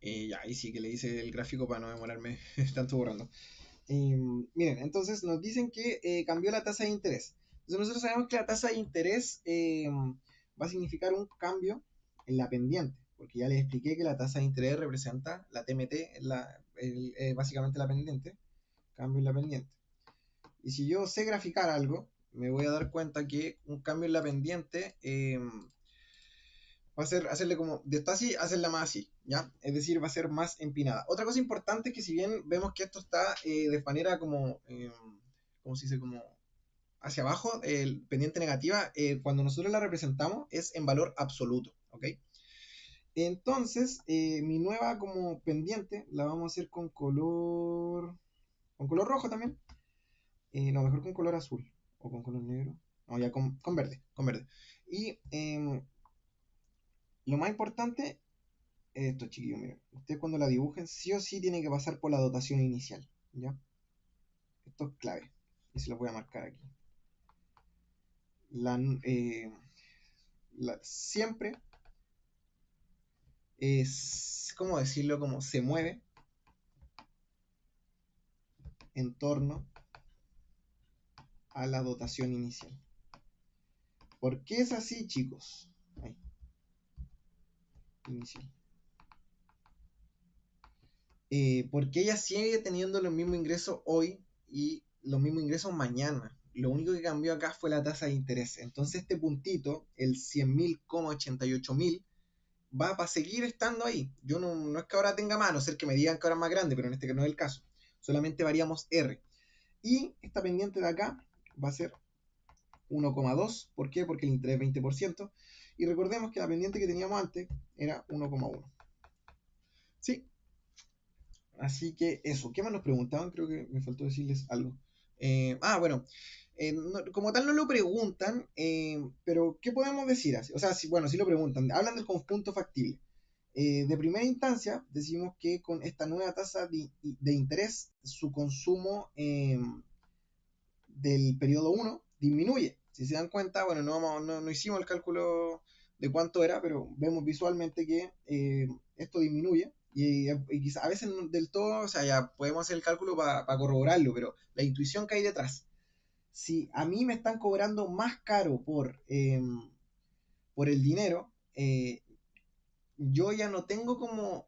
Ya, ahí sí que le hice el gráfico para no demorarme tanto borrando. Miren, entonces nos dicen que cambió la tasa de interés. Entonces nosotros sabemos que la tasa de interés va a significar un cambio en la pendiente, porque ya les expliqué que la tasa de interés representa la TMT, básicamente la pendiente, cambio en la pendiente. Y si yo sé graficar algo, me voy a dar cuenta que un cambio en la pendiente va a ser hacerle como de esta así, hacerla más así, ¿ya? Es decir, va a ser más empinada. Otra cosa importante es que si bien vemos que esto está de manera como, ¿cómo se dice? Como hacia abajo, el pendiente negativa, cuando nosotros la representamos es en valor absoluto, ¿ok? Entonces, mi nueva como pendiente la vamos a hacer con color rojo también. No, mejor con color azul o con color negro. No, ya con verde, con verde. Y lo más importante, esto chiquillos, miren, ustedes cuando la dibujen, sí o sí tienen que pasar por la dotación inicial, ¿ya? Esto es clave. Y se lo voy a marcar aquí. La, eh, siempre es, ¿cómo decirlo? Como se mueve en torno a la dotación inicial. ¿Por qué es así, chicos? Ahí, inicial. Porque ella sigue teniendo los mismos ingresos hoy y los mismos ingresos mañana. Lo único que cambió acá fue la tasa de interés. Entonces este puntito, el 100.000, 88.000, va a seguir estando ahí. Yo no es que ahora tenga más, a no ser que me digan que ahora es más grande, pero en este caso no es el caso. Solamente variamos R. Y esta pendiente de acá va a ser 1,2. ¿Por qué? Porque el interés es 20%. Y recordemos que la pendiente que teníamos antes era 1,1. ¿Sí? Así que eso. ¿Qué más nos preguntaban? Creo que me faltó decirles algo. Bueno. Como tal no lo preguntan, pero ¿qué podemos decir? O sea, bueno, sí lo preguntan. Hablan del conjunto factible. De primera instancia, decimos que con esta nueva tasa de interés, su consumo del periodo 1 disminuye. Si se dan cuenta, bueno, no hicimos el cálculo de cuánto era, pero vemos visualmente que esto disminuye y quizá, a veces del todo, o sea, ya podemos hacer el cálculo para corroborarlo, pero la intuición que hay detrás. Si a mí me están cobrando más caro por el dinero, yo ya no tengo como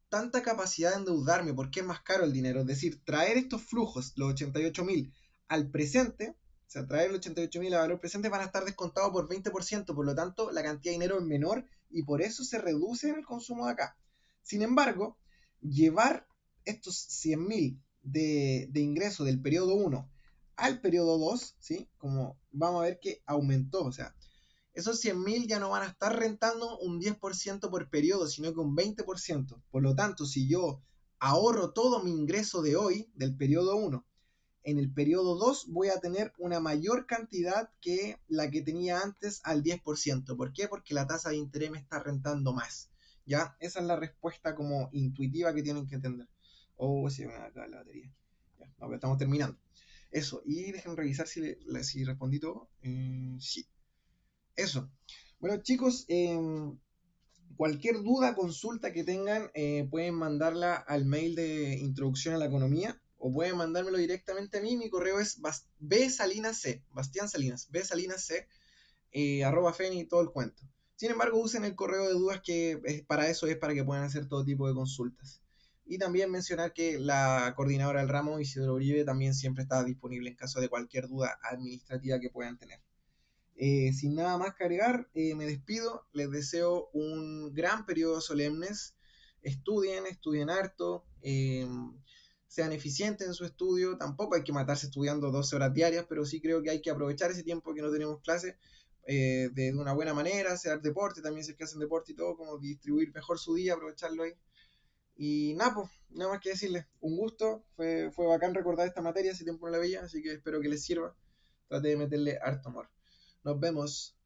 tanta capacidad de endeudarme porque es más caro el dinero. Es decir, traer estos flujos, los 88.000, al presente, o sea, traer los 88.000 a valor presente van a estar descontados por 20%, por lo tanto, la cantidad de dinero es menor y por eso se reduce en el consumo de acá. Sin embargo, llevar estos 100.000 de ingreso del periodo 1 al periodo 2, ¿sí? Como vamos a ver que aumentó, o sea, esos 100.000 ya no van a estar rentando un 10% por periodo, sino que un 20%. Por lo tanto, si yo ahorro todo mi ingreso de hoy, del periodo 1, en el periodo 2 voy a tener una mayor cantidad que la que tenía antes al 10%. ¿Por qué? Porque la tasa de interés me está rentando más. ¿Ya? Esa es la respuesta como intuitiva que tienen que entender. Oh, se me acaba la batería. Ya, no, pero estamos terminando. Eso, y dejen revisar si respondí todo. Sí. Eso. Bueno, chicos, cualquier duda, consulta que tengan, pueden mandarla al mail de Introducción a la Economía o pueden mandármelo directamente a mí. Mi correo es bsalinas.c, Bastián Salinas, bsalinas.c, @feni, todo el cuento. Sin embargo, usen el correo de dudas que para eso es para que puedan hacer todo tipo de consultas. Y también mencionar que la coordinadora del ramo, Isidro Uribe, también siempre está disponible en caso de cualquier duda administrativa que puedan tener. Sin nada más que agregar, me despido. Les deseo un gran periodo solemnes. Estudien harto, sean eficientes en su estudio. Tampoco hay que matarse estudiando 12 horas diarias, pero sí creo que hay que aprovechar ese tiempo que no tenemos clase de una buena manera, hacer deporte, también si es que hacen deporte y todo, como distribuir mejor su día, aprovecharlo ahí. Y nada, pues, nada más que decirles. Un gusto, fue bacán recordar esta materia, hace tiempo no la veía, así que espero que les sirva. Trate de meterle harto amor. Nos vemos.